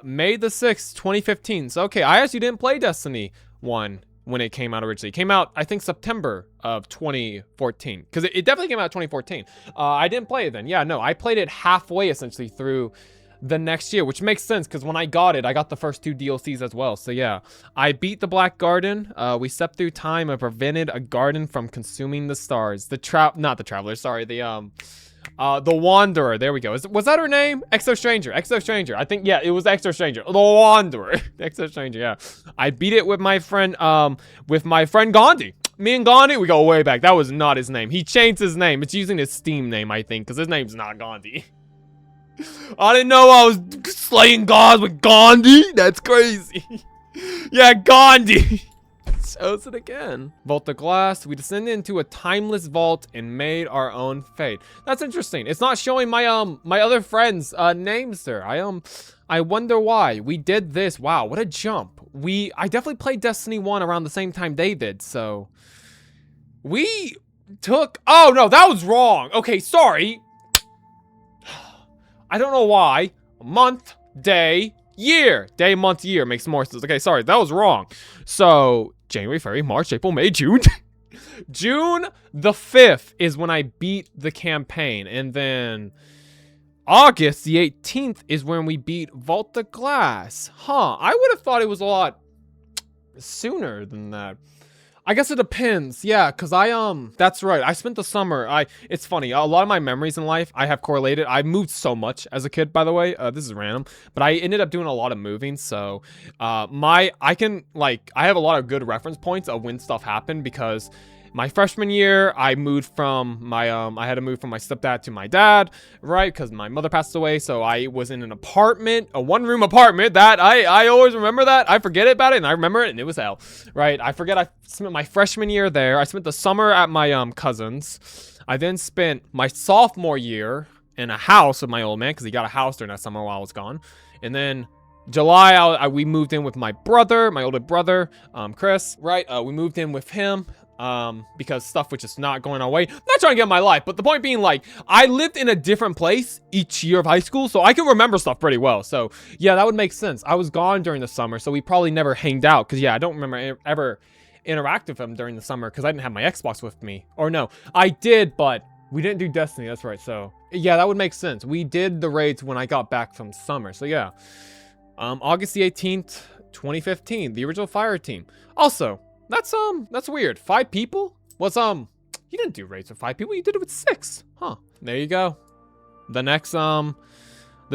May the 6th, 2015. So, okay, I actually didn't play Destiny 1 when it came out originally. It came out, I think, September of 2014. Because it definitely came out 2014. I didn't play it then. Yeah, no, I played it halfway, essentially, through the next year, which makes sense because when I got it, I got the first 2 DLCs as well. So, yeah, I beat the Black Garden. We stepped through time and prevented a garden from consuming the stars. Not the Traveler, sorry, the Wanderer. There we go. Was that her name? Exo Stranger. I think, yeah, it was Exo Stranger. The Wanderer. Exo Stranger, yeah. I beat it with my friend Gandhi. Me and Gandhi, we go way back. That was not his name. He changed his name. It's using his Steam name, I think, because his name's not Gandhi. I didn't know I was slaying gods with Gandhi. That's crazy. Yeah, Gandhi. Shows it again. Vault of Glass. We descended into a timeless vault and made our own fate. That's interesting. It's not showing my my other friends' names there. I wonder why. We did this. Wow, what a jump. I definitely played Destiny 1 around the same time they did, so we took. Oh no, that was wrong. Okay, sorry. I don't know why. Month, day, year. Day, month, year makes more sense. Okay, sorry, that was wrong. So January, February, March, April, May, June. June the 5th is when I beat the campaign. And then August the 18th is when we beat Vault of Glass. Huh, I would have thought it was a lot sooner than that. I guess it depends. Yeah, because that's right. I spent the summer. It's funny. A lot of my memories in life, I have correlated. I moved so much as a kid, by the way. This is random, but I ended up doing a lot of moving. So, I have a lot of good reference points of when stuff happened because my freshman year, I moved from I had to move from my stepdad to my dad, right? Because my mother passed away. So I was in an apartment, a 1-room apartment that I always remember that. I forget about it and I remember it and it was hell, right? I forget I spent my freshman year there. I spent the summer at my cousin's. I then spent my sophomore year in a house with my old man because he got a house during that summer while I was gone. And then July, we moved in with my brother, my older brother, Chris, right? We moved in with him. Because stuff was just not going our way. I'm not trying to get my life, but the point being, like, I lived in a different place each year of high school, so I can remember stuff pretty well. So yeah, that would make sense. I was gone during the summer, so we probably never hanged out because yeah, I don't remember ever interact with him during the summer because I didn't have my Xbox with me. Or no, I did, but we didn't do Destiny. That's right. So yeah, that would make sense. We did the raids when I got back from summer. So yeah, August the 18th, 2015, the original Fire Team. Also, that's weird. 5 people? You didn't do raids with 5 people, you did it with 6. Huh. There you go. The next, the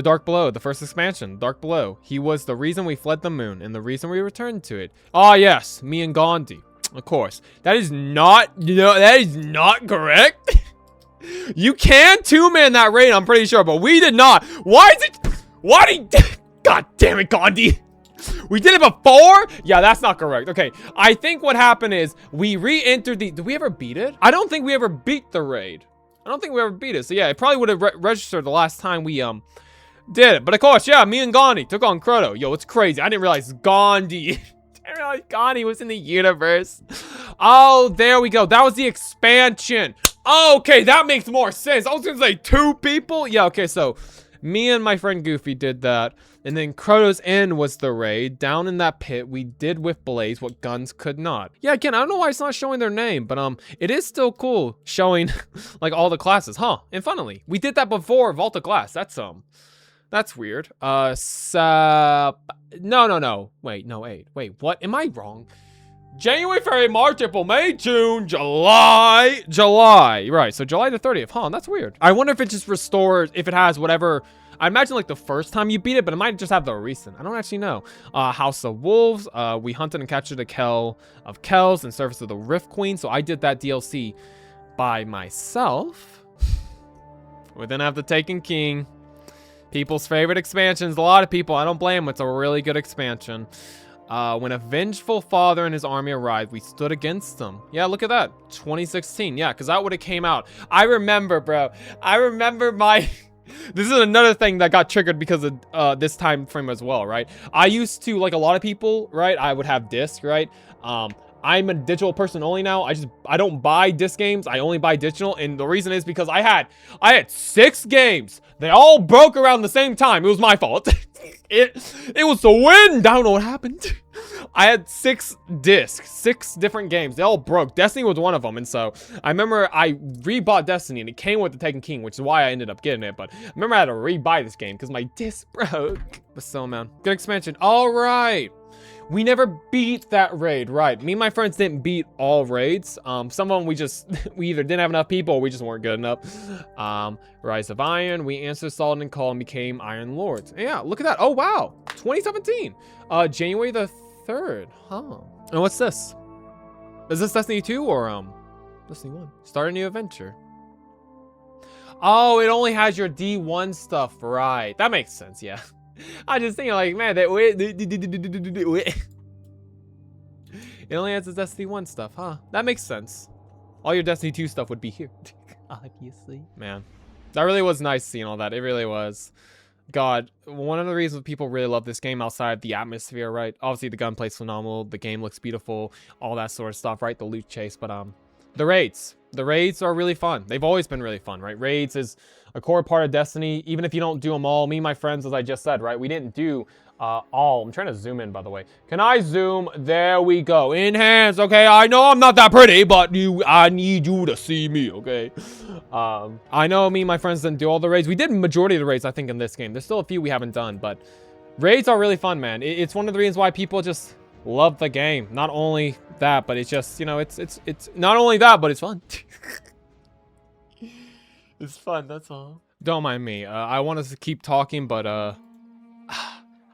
Dark Below, the first expansion, Dark Below. He was the reason we fled the moon and the reason we returned to it. Ah, yes, me and Gandhi. Of course. That is not, that is not correct. You can 2-man that raid, I'm pretty sure, but we did not. God damn it, Gandhi. We did it before? Yeah, that's not correct. Okay, I think what happened is we re-entered the... Did we ever beat it? I don't think we ever beat the raid. I don't think we ever beat it. So yeah, it probably would have registered the last time we did it. But of course, yeah, me and Gandhi took on Crotto. Yo, it's crazy. I didn't realize Gandhi... I didn't realize Gandhi was in the universe. Oh, there we go. That was the expansion. Oh, okay, that makes more sense. I was gonna say 2 people. Yeah, okay, so me and my friend Goofy did that. And then Crotto's End was the raid. Down in that pit, we did with Blaze what guns could not. Yeah, again, I don't know why it's not showing their name, but it is still cool showing like all the classes, huh? And funnily, we did that before Vault of Glass. That's weird. No. Wait, no, 8. Wait, what? Am I wrong? January, February, March, April, May, June, July. Right, so July the 30th. Huh, that's weird. I wonder if it just restores, if it has whatever. I imagine like the first time you beat it, but it might just have the recent. I don't actually know. House of Wolves. We hunted and captured a Kell of Kells and Service of the Rift Queen. So I did that DLC by myself. We then have the Taken King. People's favorite expansions. A lot of people, I don't blame them. It's a really good expansion. When a vengeful father and his army arrived, we stood against them. Yeah, look at that. 2016. Yeah, because that would have came out. I remember, bro. I remember my... This is another thing that got triggered because of this time frame as well, right? I used to, like a lot of people, right? I would have disc, right? I'm a digital person only now. I don't buy disc games. I only buy digital, and the reason is because I had 6 games. They all broke around the same time. It was my fault. It was the wind. I don't know what happened. I had 6 discs, 6 different games. They all broke. Destiny was one of them, and so I remember I rebought Destiny, and it came with the Taken King, which is why I ended up getting it. But I remember I had to rebuy this game because my disc broke. But still, man, good expansion. All right. We never beat that raid, right? Me and my friends didn't beat all raids. Some of them we either didn't have enough people or we just weren't good enough. Rise of Iron, we answered Solid and Call and became Iron Lords. Yeah, look at that. Oh, wow. 2017. January the 3rd. Huh. And what's this? Is this Destiny 2 or Destiny 1? Start a new adventure. Oh, it only has your D1 stuff, right? That makes sense, yeah. I just think like, man, it only has the Destiny 1 stuff, huh? That makes sense. All your Destiny 2 stuff would be here. Obviously. Man, that really was nice seeing all that. It really was. God, one of the reasons people really love this game outside of the atmosphere, right? Obviously the gunplay's phenomenal, the game looks beautiful, all that sort of stuff, right? The loot chase, but the raids. The raids are really fun. They've always been really fun, right? Raids is a core part of Destiny, even if you don't do them all. Me and my friends, as I just said, right? We didn't do all. I'm trying to zoom in, by the way. Can I zoom? There we go. Enhance, okay? I know I'm not that pretty, but I need you to see me, okay? I know me and my friends didn't do all the raids. We did majority of the raids, I think, in this game. There's still a few we haven't done, but raids are really fun, man. It's one of the reasons why people just love the game. Not only that, but it's just, you know, it's not only that, but it's fun. It's fun, that's all. Don't mind me. I want us to keep talking, but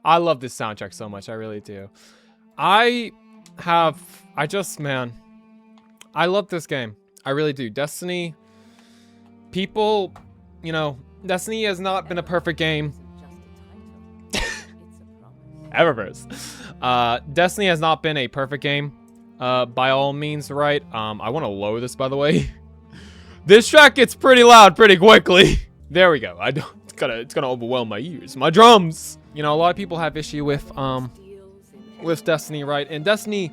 I love this soundtrack so much. I really do. Man, I love this game. I really do. Destiny, people, you know, Destiny has not been a perfect game. Eververse. Destiny has not been a perfect game, by all means, right? I want to lower this, by the way. This track gets pretty loud pretty quickly. There we go. It's gonna overwhelm my ears. My drums. You know, a lot of people have issue with Destiny, right? And Destiny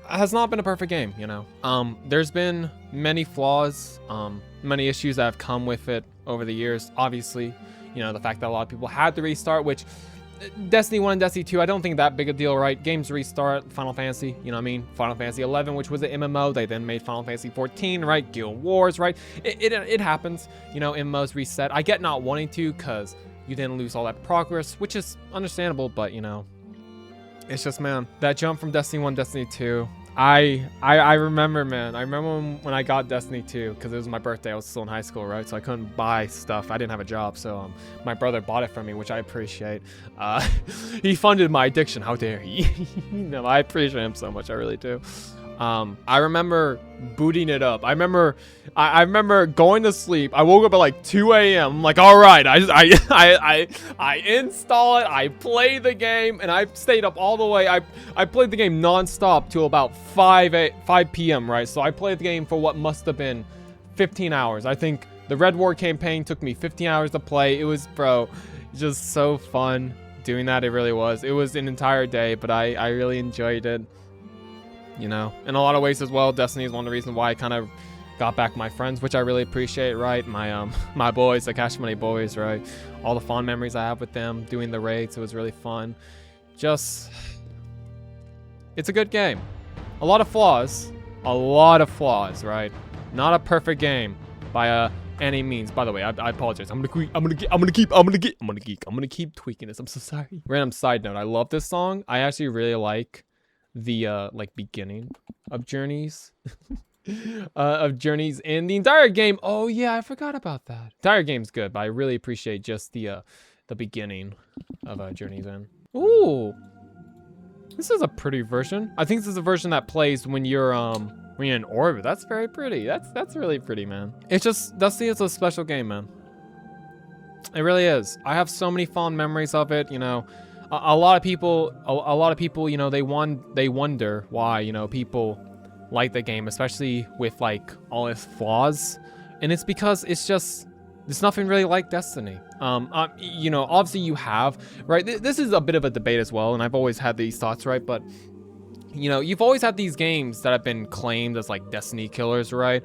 has not been a perfect game, you know. There's been many flaws, many issues that have come with it over the years. Obviously, you know, the fact that a lot of people had to restart, which Destiny 1 and Destiny 2, I don't think that big a deal, right? Games restart. Final Fantasy, you know what I mean? Final Fantasy 11, which was an MMO. They then made Final Fantasy 14, right? Guild Wars, right? It happens, you know, MMOs reset. I get not wanting to because you then lose all that progress, which is understandable, but, you know, it's just, man, that jump from Destiny 1, Destiny 2, I remember, man. I remember when I got Destiny 2, because it was my birthday. I was still in high school, right? So I couldn't buy stuff. I didn't have a job, so my brother bought it for me, which I appreciate. He funded my addiction. How dare he? No, I appreciate him so much. I really do. I remember booting it up. I remember going to sleep. I woke up at like 2 a.m. I'm like, all right, I install it. I play the game, and I stayed up all the way. I played the game nonstop till about 5 p.m. Right, so I played the game for what must have been 15 hours. I think the Red War campaign took me 15 hours to play. It was, bro, just so fun doing that. It really was. It was an entire day, but I really enjoyed it. You know, in a lot of ways as well, Destiny is one of the reasons why I kind of got back my friends, which I really appreciate, right? My boys, the Cash Money boys, right? All the fond memories I have with them doing the raids. It was really fun. Just, it's a good game. A lot of flaws, right? Not a perfect game by any means. By the way, I apologize. I'm gonna keep tweaking this. I'm so sorry. Random side note, I love this song. I actually really like the like beginning of Journeys in the entire game. Oh yeah, I forgot about that. Entire game's good, but I really appreciate just the beginning of Journeys in. Ooh, this is a pretty version. I think this is a version that plays when you're in orbit. That's very pretty. That's really pretty, man. It's just Destiny is a special game, man. It really is. I have so many fond memories of it. You know, a lot of people, a lot of people, you know, they wonder why, you know, people like the game, especially with like all its flaws, and it's because it's just there's nothing really like Destiny. You know, obviously you have, right? This is a bit of a debate as well, and I've always had these thoughts, right? But you know, you've always had these games that have been claimed as like Destiny killers, right?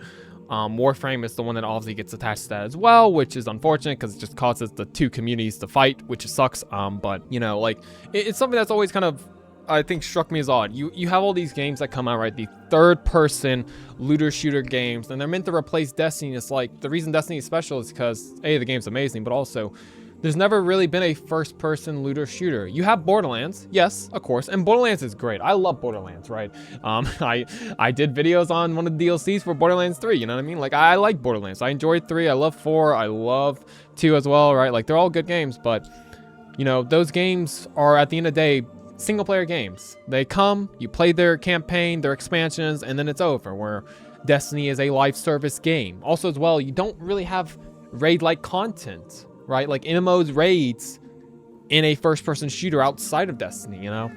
Warframe is the one that obviously gets attached to that as well, which is unfortunate because it just causes the two communities to fight, which sucks. But you know, like it's something that's always kind of, I think, struck me as odd. You have all these games that come out, right? The third-person looter shooter games, and they're meant to replace Destiny. It's like the reason Destiny is special is because A, the game's amazing, but also there's never really been a first-person looter shooter. You have Borderlands, yes, of course, and Borderlands is great. I love Borderlands, right? I did videos on one of the DLCs for Borderlands 3, you know what I mean? Like, I like Borderlands. I enjoyed 3, I love 4, I love 2 as well, right? Like, they're all good games, but, you know, those games are, at the end of the day, single-player games. They come, you play their campaign, their expansions, and then it's over, where Destiny is a live service game. Also, as well, you don't really have raid-like content, right? Like MMOs raids in a first-person shooter outside of Destiny, you know?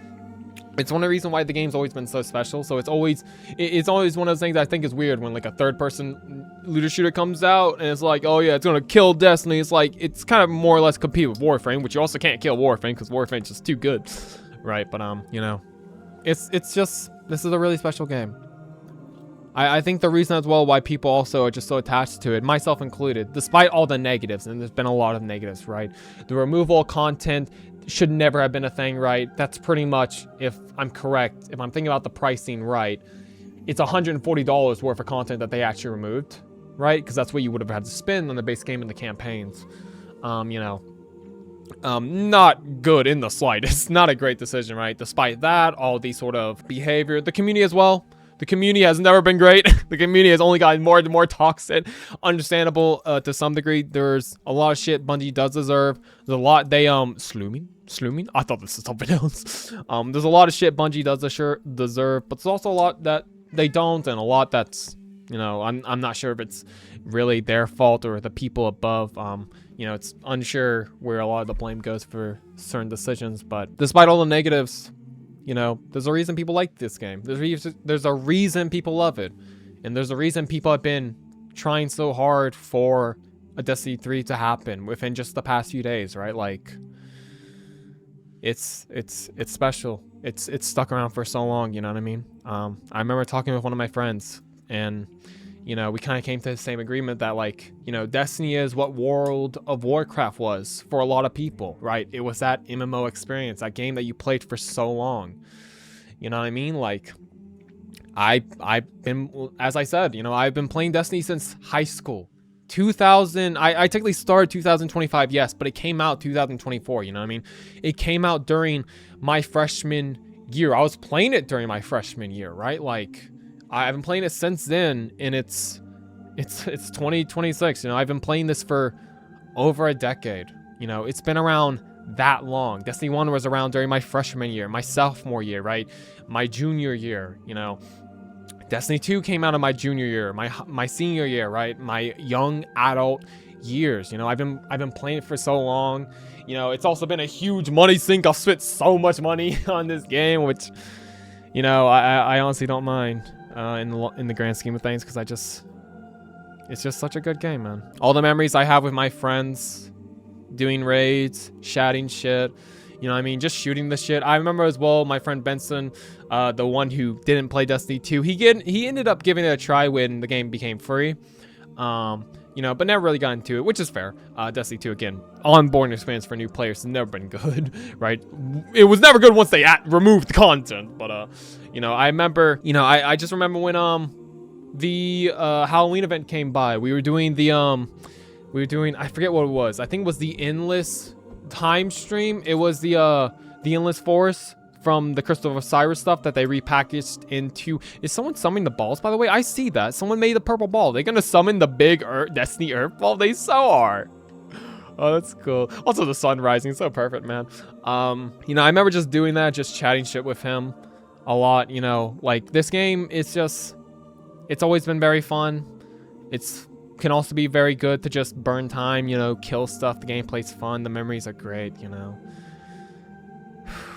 It's one of the reasons why the game's always been so special. So it's always one of those things I think is weird when like a third-person looter shooter comes out and it's like, oh yeah, it's gonna kill Destiny. It's like, it's kind of more or less compete with Warframe, which you also can't kill Warframe because Warframe's just too good, right? But you know, it's just, this is a really special game. I think the reason as well why people also are just so attached to it, myself included, despite all the negatives, and there's been a lot of negatives, right? The removal of content should never have been a thing, right? That's pretty much, if I'm correct, if I'm thinking about the pricing right, it's $140 worth of content that they actually removed, right? Because that's what you would have had to spend on the base game and the campaigns. You know, not good in the slightest. Not a great decision, right? Despite that, all the sort of behavior, the community as well. The community has never been great. The community has only gotten more and more toxic. Understandable to some degree. There's a lot of shit Bungie does deserve. There's a lot they Sluming? I thought this was something else. There's a lot of shit Bungie does deserve, but there's also a lot that they don't, and a lot that's, you know, I'm not sure if it's really their fault or the people above. You know, it's unsure where a lot of the blame goes for certain decisions, but despite all the negatives, you know, there's a reason people like this game. There's a reason people love it. And there's a reason people have been trying so hard for a Destiny 3 to happen within just the past few days, right? Like, it's special. It's stuck around for so long, you know what I mean? I remember talking with one of my friends, and you know, we kind of came to the same agreement that, like, you know, Destiny is what World of Warcraft was for a lot of people, right? It was that MMO experience, that game that you played for so long. You know what I mean? Like, I've been, as I said, you know, I've been playing Destiny since high school. I technically started 2025, yes, but it came out 2024, you know what I mean? It came out during my freshman year. I was playing it during my freshman year, right? Like, I've been playing it since then, and it's 2026. You know, I've been playing this for over a decade. You know, it's been around that long. Destiny 1 was around during my freshman year, my sophomore year, right? My junior year, you know. Destiny 2 came out in my junior year, my senior year, right? My young adult years. You know, I've been playing it for so long. You know, it's also been a huge money sink. I've spent so much money on this game, which, you know, I honestly don't mind. In the grand scheme of things, because it's just such a good game, man. All the memories I have with my friends, doing raids, shouting shit, you know what I mean, just shooting the shit. I remember as well, my friend Benson, the one who didn't play Destiny 2, he ended up giving it a try when the game became free, you know, but never really got into it, which is fair. Destiny 2, again, onboarding experience for new players has never been good, right? It was never good once they removed the content, but you know, I remember, you know, I just remember when the Halloween event came by. We were doing I forget what it was. I think it was the Endless Time stream. It was the Endless Forest from the Crystal of Osiris stuff that they repackaged into. Is someone summoning the balls, by the way? I see that. Someone made the purple ball. They're gonna summon the big Destiny Earth ball? They so are. Oh, that's cool. Also, the sun rising. So perfect, man. You know, I remember just doing that, just chatting shit with him a lot, you know. Like, this game, it's always been very fun. It's can also be very good to just burn time, you know, kill stuff. The gameplay's fun. The memories are great, you know.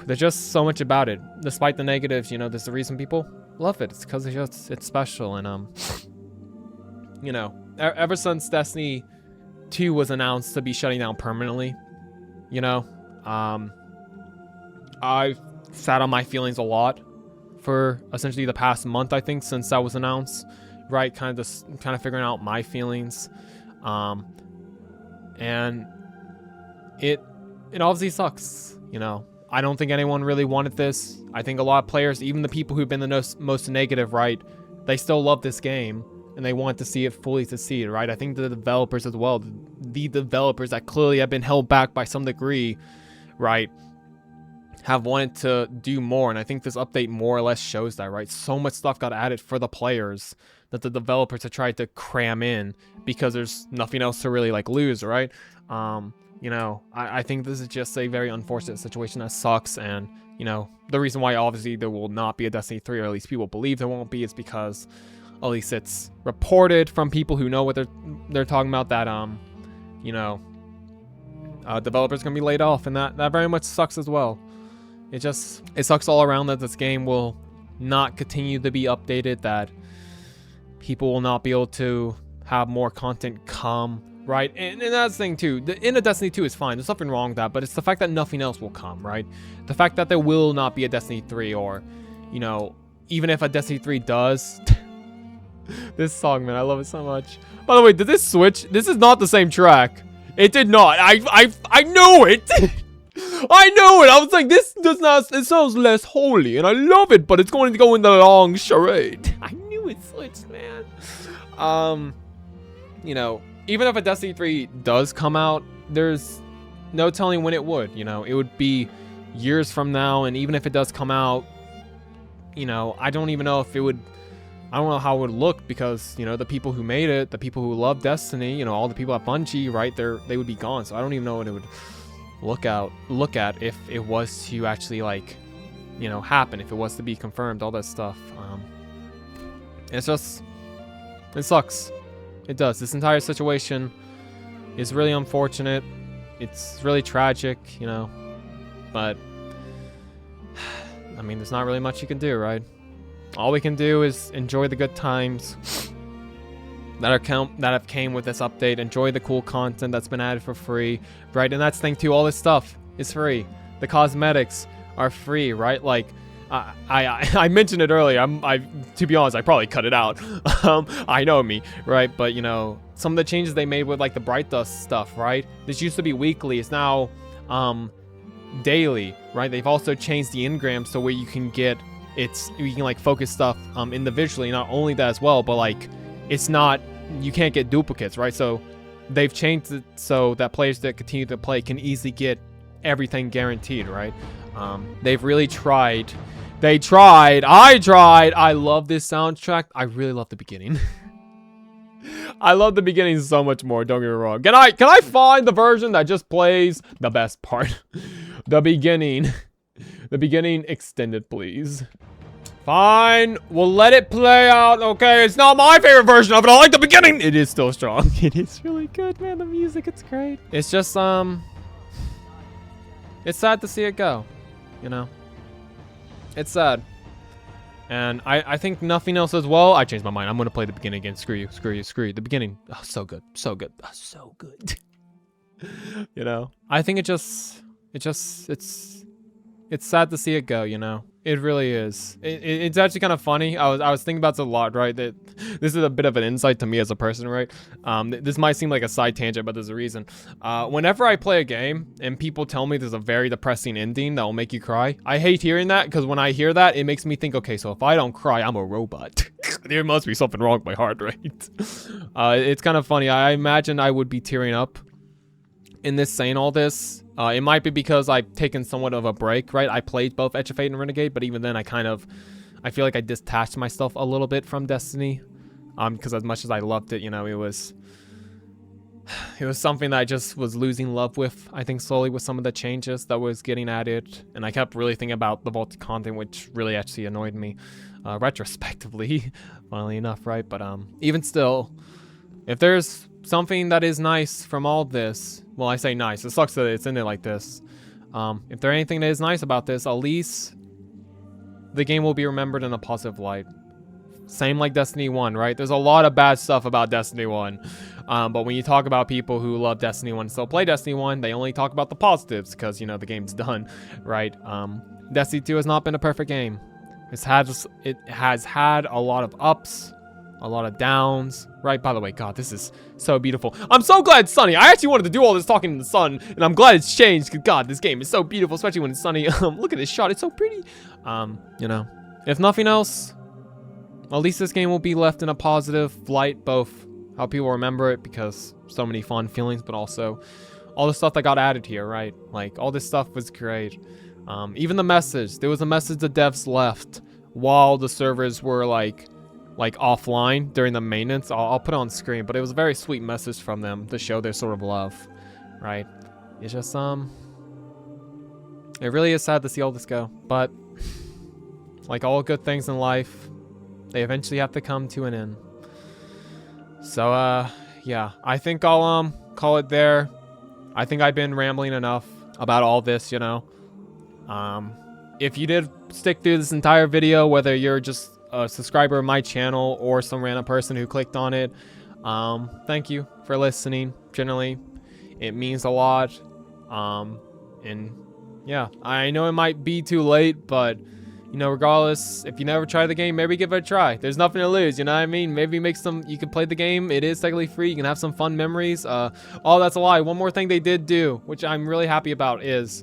There's just so much about it. Despite the negatives, you know, there's the reason people love it. It's because it's special. And, you know, ever since Destiny 2 was announced to be shutting down permanently, you know, I've sat on my feelings a lot for essentially the past month, I think, since that was announced, right? Kind of figuring out my feelings. And it obviously sucks, you know. I don't think anyone really wanted this. I think a lot of players, even the people who've been the most negative, right, they still love this game and they want to see it fully succeed, right? I think the developers as well, the developers that clearly have been held back by some degree, right, have wanted to do more. And I think this update more or less shows that, right? So much stuff got added for the players that the developers have tried to cram in because there's nothing else to really like lose, right? You know, I think this is just a very unfortunate situation that sucks. And, you know, the reason why obviously there will not be a Destiny 3, or at least people believe there won't be, is because at least it's reported from people who know what they're talking about that, you know, developers gonna be laid off, and that very much sucks as well. It sucks all around that this game will not continue to be updated, that people will not be able to have more content come, right? And that's the thing too. The end of Destiny 2 is fine. There's nothing wrong with that, but it's the fact that nothing else will come, right? The fact that there will not be a Destiny 3, or, you know, even if a Destiny 3 does. This song, man, I love it so much. By the way, did this switch? This is not the same track. It did not. I know it. I know it. I was like, this does not. It sounds less holy, and I love it, but it's going to go in the long charade. I knew it switched, man. You know, even if a Destiny 3 does come out, there's no telling when it would. You know, it would be years from now, and even if it does come out, you know, I don't even know if it would. I don't know how it would look, because, you know, the people who made it, the people who love Destiny, you know, all the people at Bungie, right, they would be gone. So I don't even know what it would look at if it was to actually, like, you know, happen, if it was to be confirmed, all that stuff. It's just, it sucks. It does. This entire situation is really unfortunate. It's really tragic, you know, but I mean, there's not really much you can do, right? All we can do is enjoy the good times that have came with this update. Enjoy the cool content that's been added for free, right? And that's the thing too. All this stuff is free. The cosmetics are free, right? Like, I mentioned it earlier. To be honest, I probably cut it out. I know me, right? But, you know, some of the changes they made with, like, the Bright Dust stuff, right? This used to be weekly. It's now daily, right? They've also changed the engrams so where you can get you can like focus stuff individually. Not only that as well, but like it's not, you can't get duplicates, right? So they've changed it so that players that continue to play can easily get everything guaranteed, right? They've really tried. I love this soundtrack. I really love the beginning. I love the beginning so much more, don't get me wrong. Can I find the version that just plays the best part? The beginning extended, please. Fine, we'll let it play out. Okay, it's not my favorite version of it. I like the beginning. It is still strong. It is really good, man. The music, it's great. It's just it's sad to see it go, you know. It's sad. And I think nothing else as well. I changed my mind. I'm gonna play the beginning again. Screw you. The beginning. Oh, so good. So good. Oh, so good. You know, I think it's sad to see it go, you know. It really is. It's actually kind of funny. I was thinking about this a lot, right? That this is a bit of an insight to me as a person, right? This might seem like a side tangent, but there's a reason. Whenever I play a game and people tell me there's a very depressing ending that will make you cry, I hate hearing that, because when I hear that, it makes me think, okay, so if I don't cry, I'm a robot. There must be something wrong with my heart, right? It's kind of funny. I imagine I would be tearing up in this saying all this. It might be because I've taken somewhat of a break, right? I played both Edge of Fate and Renegade, but even then I feel like I detached myself a little bit from Destiny. Because as much as I loved it, you know, it was something that I just was losing love with, I think, slowly with some of the changes that was getting added. And I kept really thinking about the vaulted content, which really actually annoyed me, retrospectively, funnily enough, right? But even still, if there's something that is nice from all this, well, I say nice, it sucks that it's in it like this. If there's anything that is nice about this, at least the game will be remembered in a positive light. Same like Destiny 1, right? There's a lot of bad stuff about Destiny 1. But when you talk about people who love Destiny 1 and still play Destiny 1, they only talk about the positives because, you know, the game's done, right? Destiny 2 has not been a perfect game. It has had a lot of ups, a lot of downs, right? By the way, God, this is so beautiful. I'm so glad it's sunny. I actually wanted to do all this talking in the sun, and I'm glad it's changed because, God, this game is so beautiful, especially when it's sunny. Look at this shot. It's so pretty. You know, if nothing else, at least this game will be left in a positive light, both how people remember it because so many fond feelings, but also all the stuff that got added here, right? Like, all this stuff was great. Even the message. There was a message the devs left while the servers were like offline during the maintenance. I'll put it on screen, but it was a very sweet message from them to show their sort of love, right? It's just, it really is sad to see all this go, but like all good things in life, they eventually have to come to an end. So, yeah, I think I'll, call it there. I think I've been rambling enough about all this, you know. If you did stick through this entire video, whether you're just a subscriber of my channel or some random person who clicked on it, thank you for listening. Generally, it means a lot. And yeah, I know it might be too late, but you know, regardless, if you never try the game, maybe give it a try. There's nothing to lose, you know what I mean? Maybe make some, you can play the game. It is technically free. You can have some fun memories. Oh, that's a lie. One more thing they did do, which I'm really happy about, is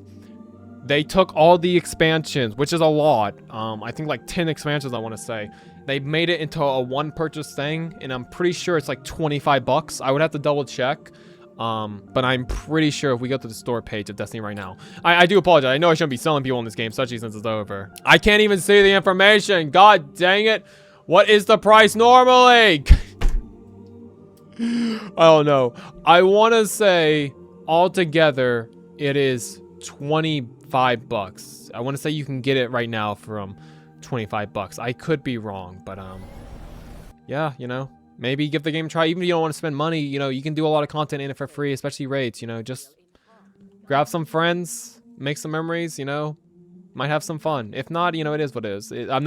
they took all the expansions, which is a lot. I think like 10 expansions, I want to say. They made it into a one purchase thing, and I'm pretty sure it's like 25 bucks. I would have to double check. But I'm pretty sure if we go to the store page of Destiny right now, I do apologize. I know I shouldn't be selling people in this game, especially since it's over. I can't even see the information. God dang it. What is the price normally? I don't know. I want to say altogether it is 25 bucks. I want to say you can get it right now for 25 bucks. I could be wrong, but yeah, you know, maybe give the game a try. Even if you don't want to spend money, you know, you can do a lot of content in it for free, especially raids, you know, just grab some friends, make some memories, you know, might have some fun. If not, you know, it is what it is. I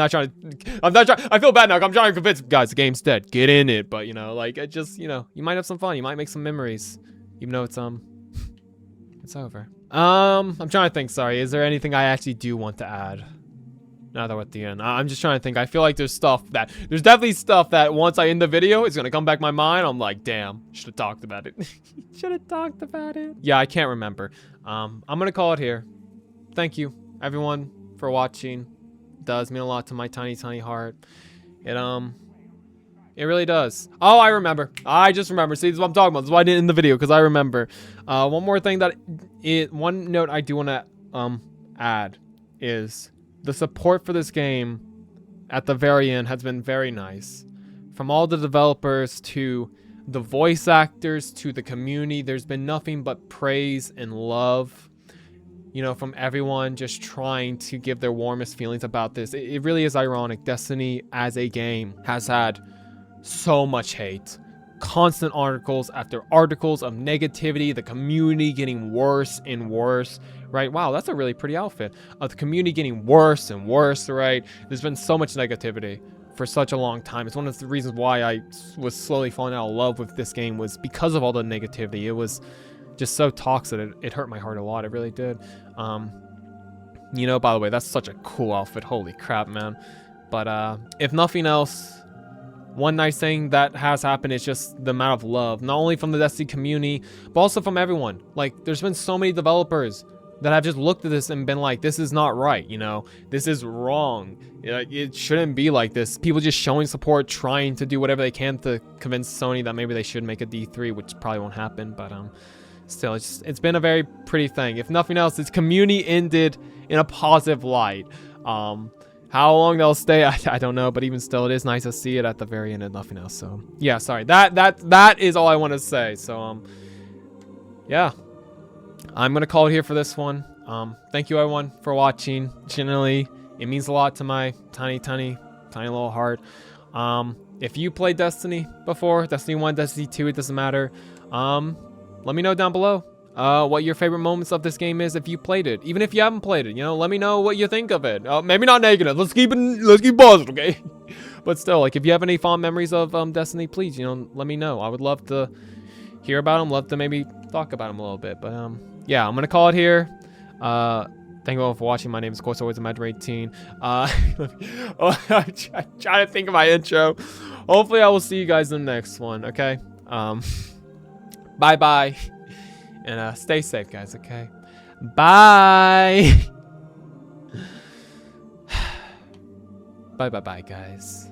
feel bad now. I'm trying to convince guys the game's dead. Get in it. But, you know, like, it just, you know, you might have some fun. You might make some memories, even though it's, it's over. I'm trying to think, sorry. Is there anything I actually do want to add? Now that we're at the end, I'm just trying to think. I feel like there's definitely stuff that once I end the video, it's gonna come back in my mind. I'm like, damn, should have talked about it. Should have talked about it. Yeah, I can't remember. I'm gonna call it here. Thank you, everyone, for watching. It does mean a lot to my tiny, tiny heart. It really does. Oh, I remember. I just remember. See, this is what I'm talking about. This is why I didn't end the video, because I remember. One more thing one note I do want to add is the support for this game at the very end has been very nice. From all the developers to the voice actors to the community, there's been nothing but praise and love, you know, from everyone just trying to give their warmest feelings about this. It really is ironic. Destiny as a game has had so much hate. Constant articles after articles of negativity, the community getting worse and worse, right? Wow, that's a really pretty outfit. The community getting worse and worse, right? There's been so much negativity for such a long time. It's one of the reasons why I was slowly falling out of love with this game, was because of all the negativity. It was just so toxic. It hurt my heart a lot. It really did. You know, by the way, that's such a cool outfit. Holy crap, man. But if nothing else, one nice thing that has happened is just the amount of love, not only from the Destiny community, but also from everyone. Like, there's been so many developers that have just looked at this and been like, this is not right, you know? This is wrong. It shouldn't be like this. People just showing support, trying to do whatever they can to convince Sony that maybe they should make a D3, which probably won't happen, but still, it's been a very pretty thing. If nothing else, this community ended in a positive light. How long they'll stay, I don't know, but even still, it is nice to see it at the very end and nothing else. So yeah, sorry, that is all I want to say. So yeah, I'm gonna call it here for this one. Thank you everyone for watching. Generally, it means a lot to my tiny little heart. If you played Destiny before, Destiny 1, Destiny 2, it doesn't matter. Let me know down below what your favorite moments of this game is if you played it. Even if you haven't played it, you know, let me know what you think of it. Maybe not negative. Let's keep positive, okay? But still, like, if you have any fond memories of Destiny, please, you know, let me know. I would love to hear about them. Love to maybe talk about them a little bit. But yeah, I'm gonna call it here. Thank you all for watching. My name is, of course, always Imaginary 18. I'm trying to think of my intro. Hopefully, I will see you guys in the next one. Okay. Bye bye, and stay safe, guys. Okay. Bye. Bye, guys.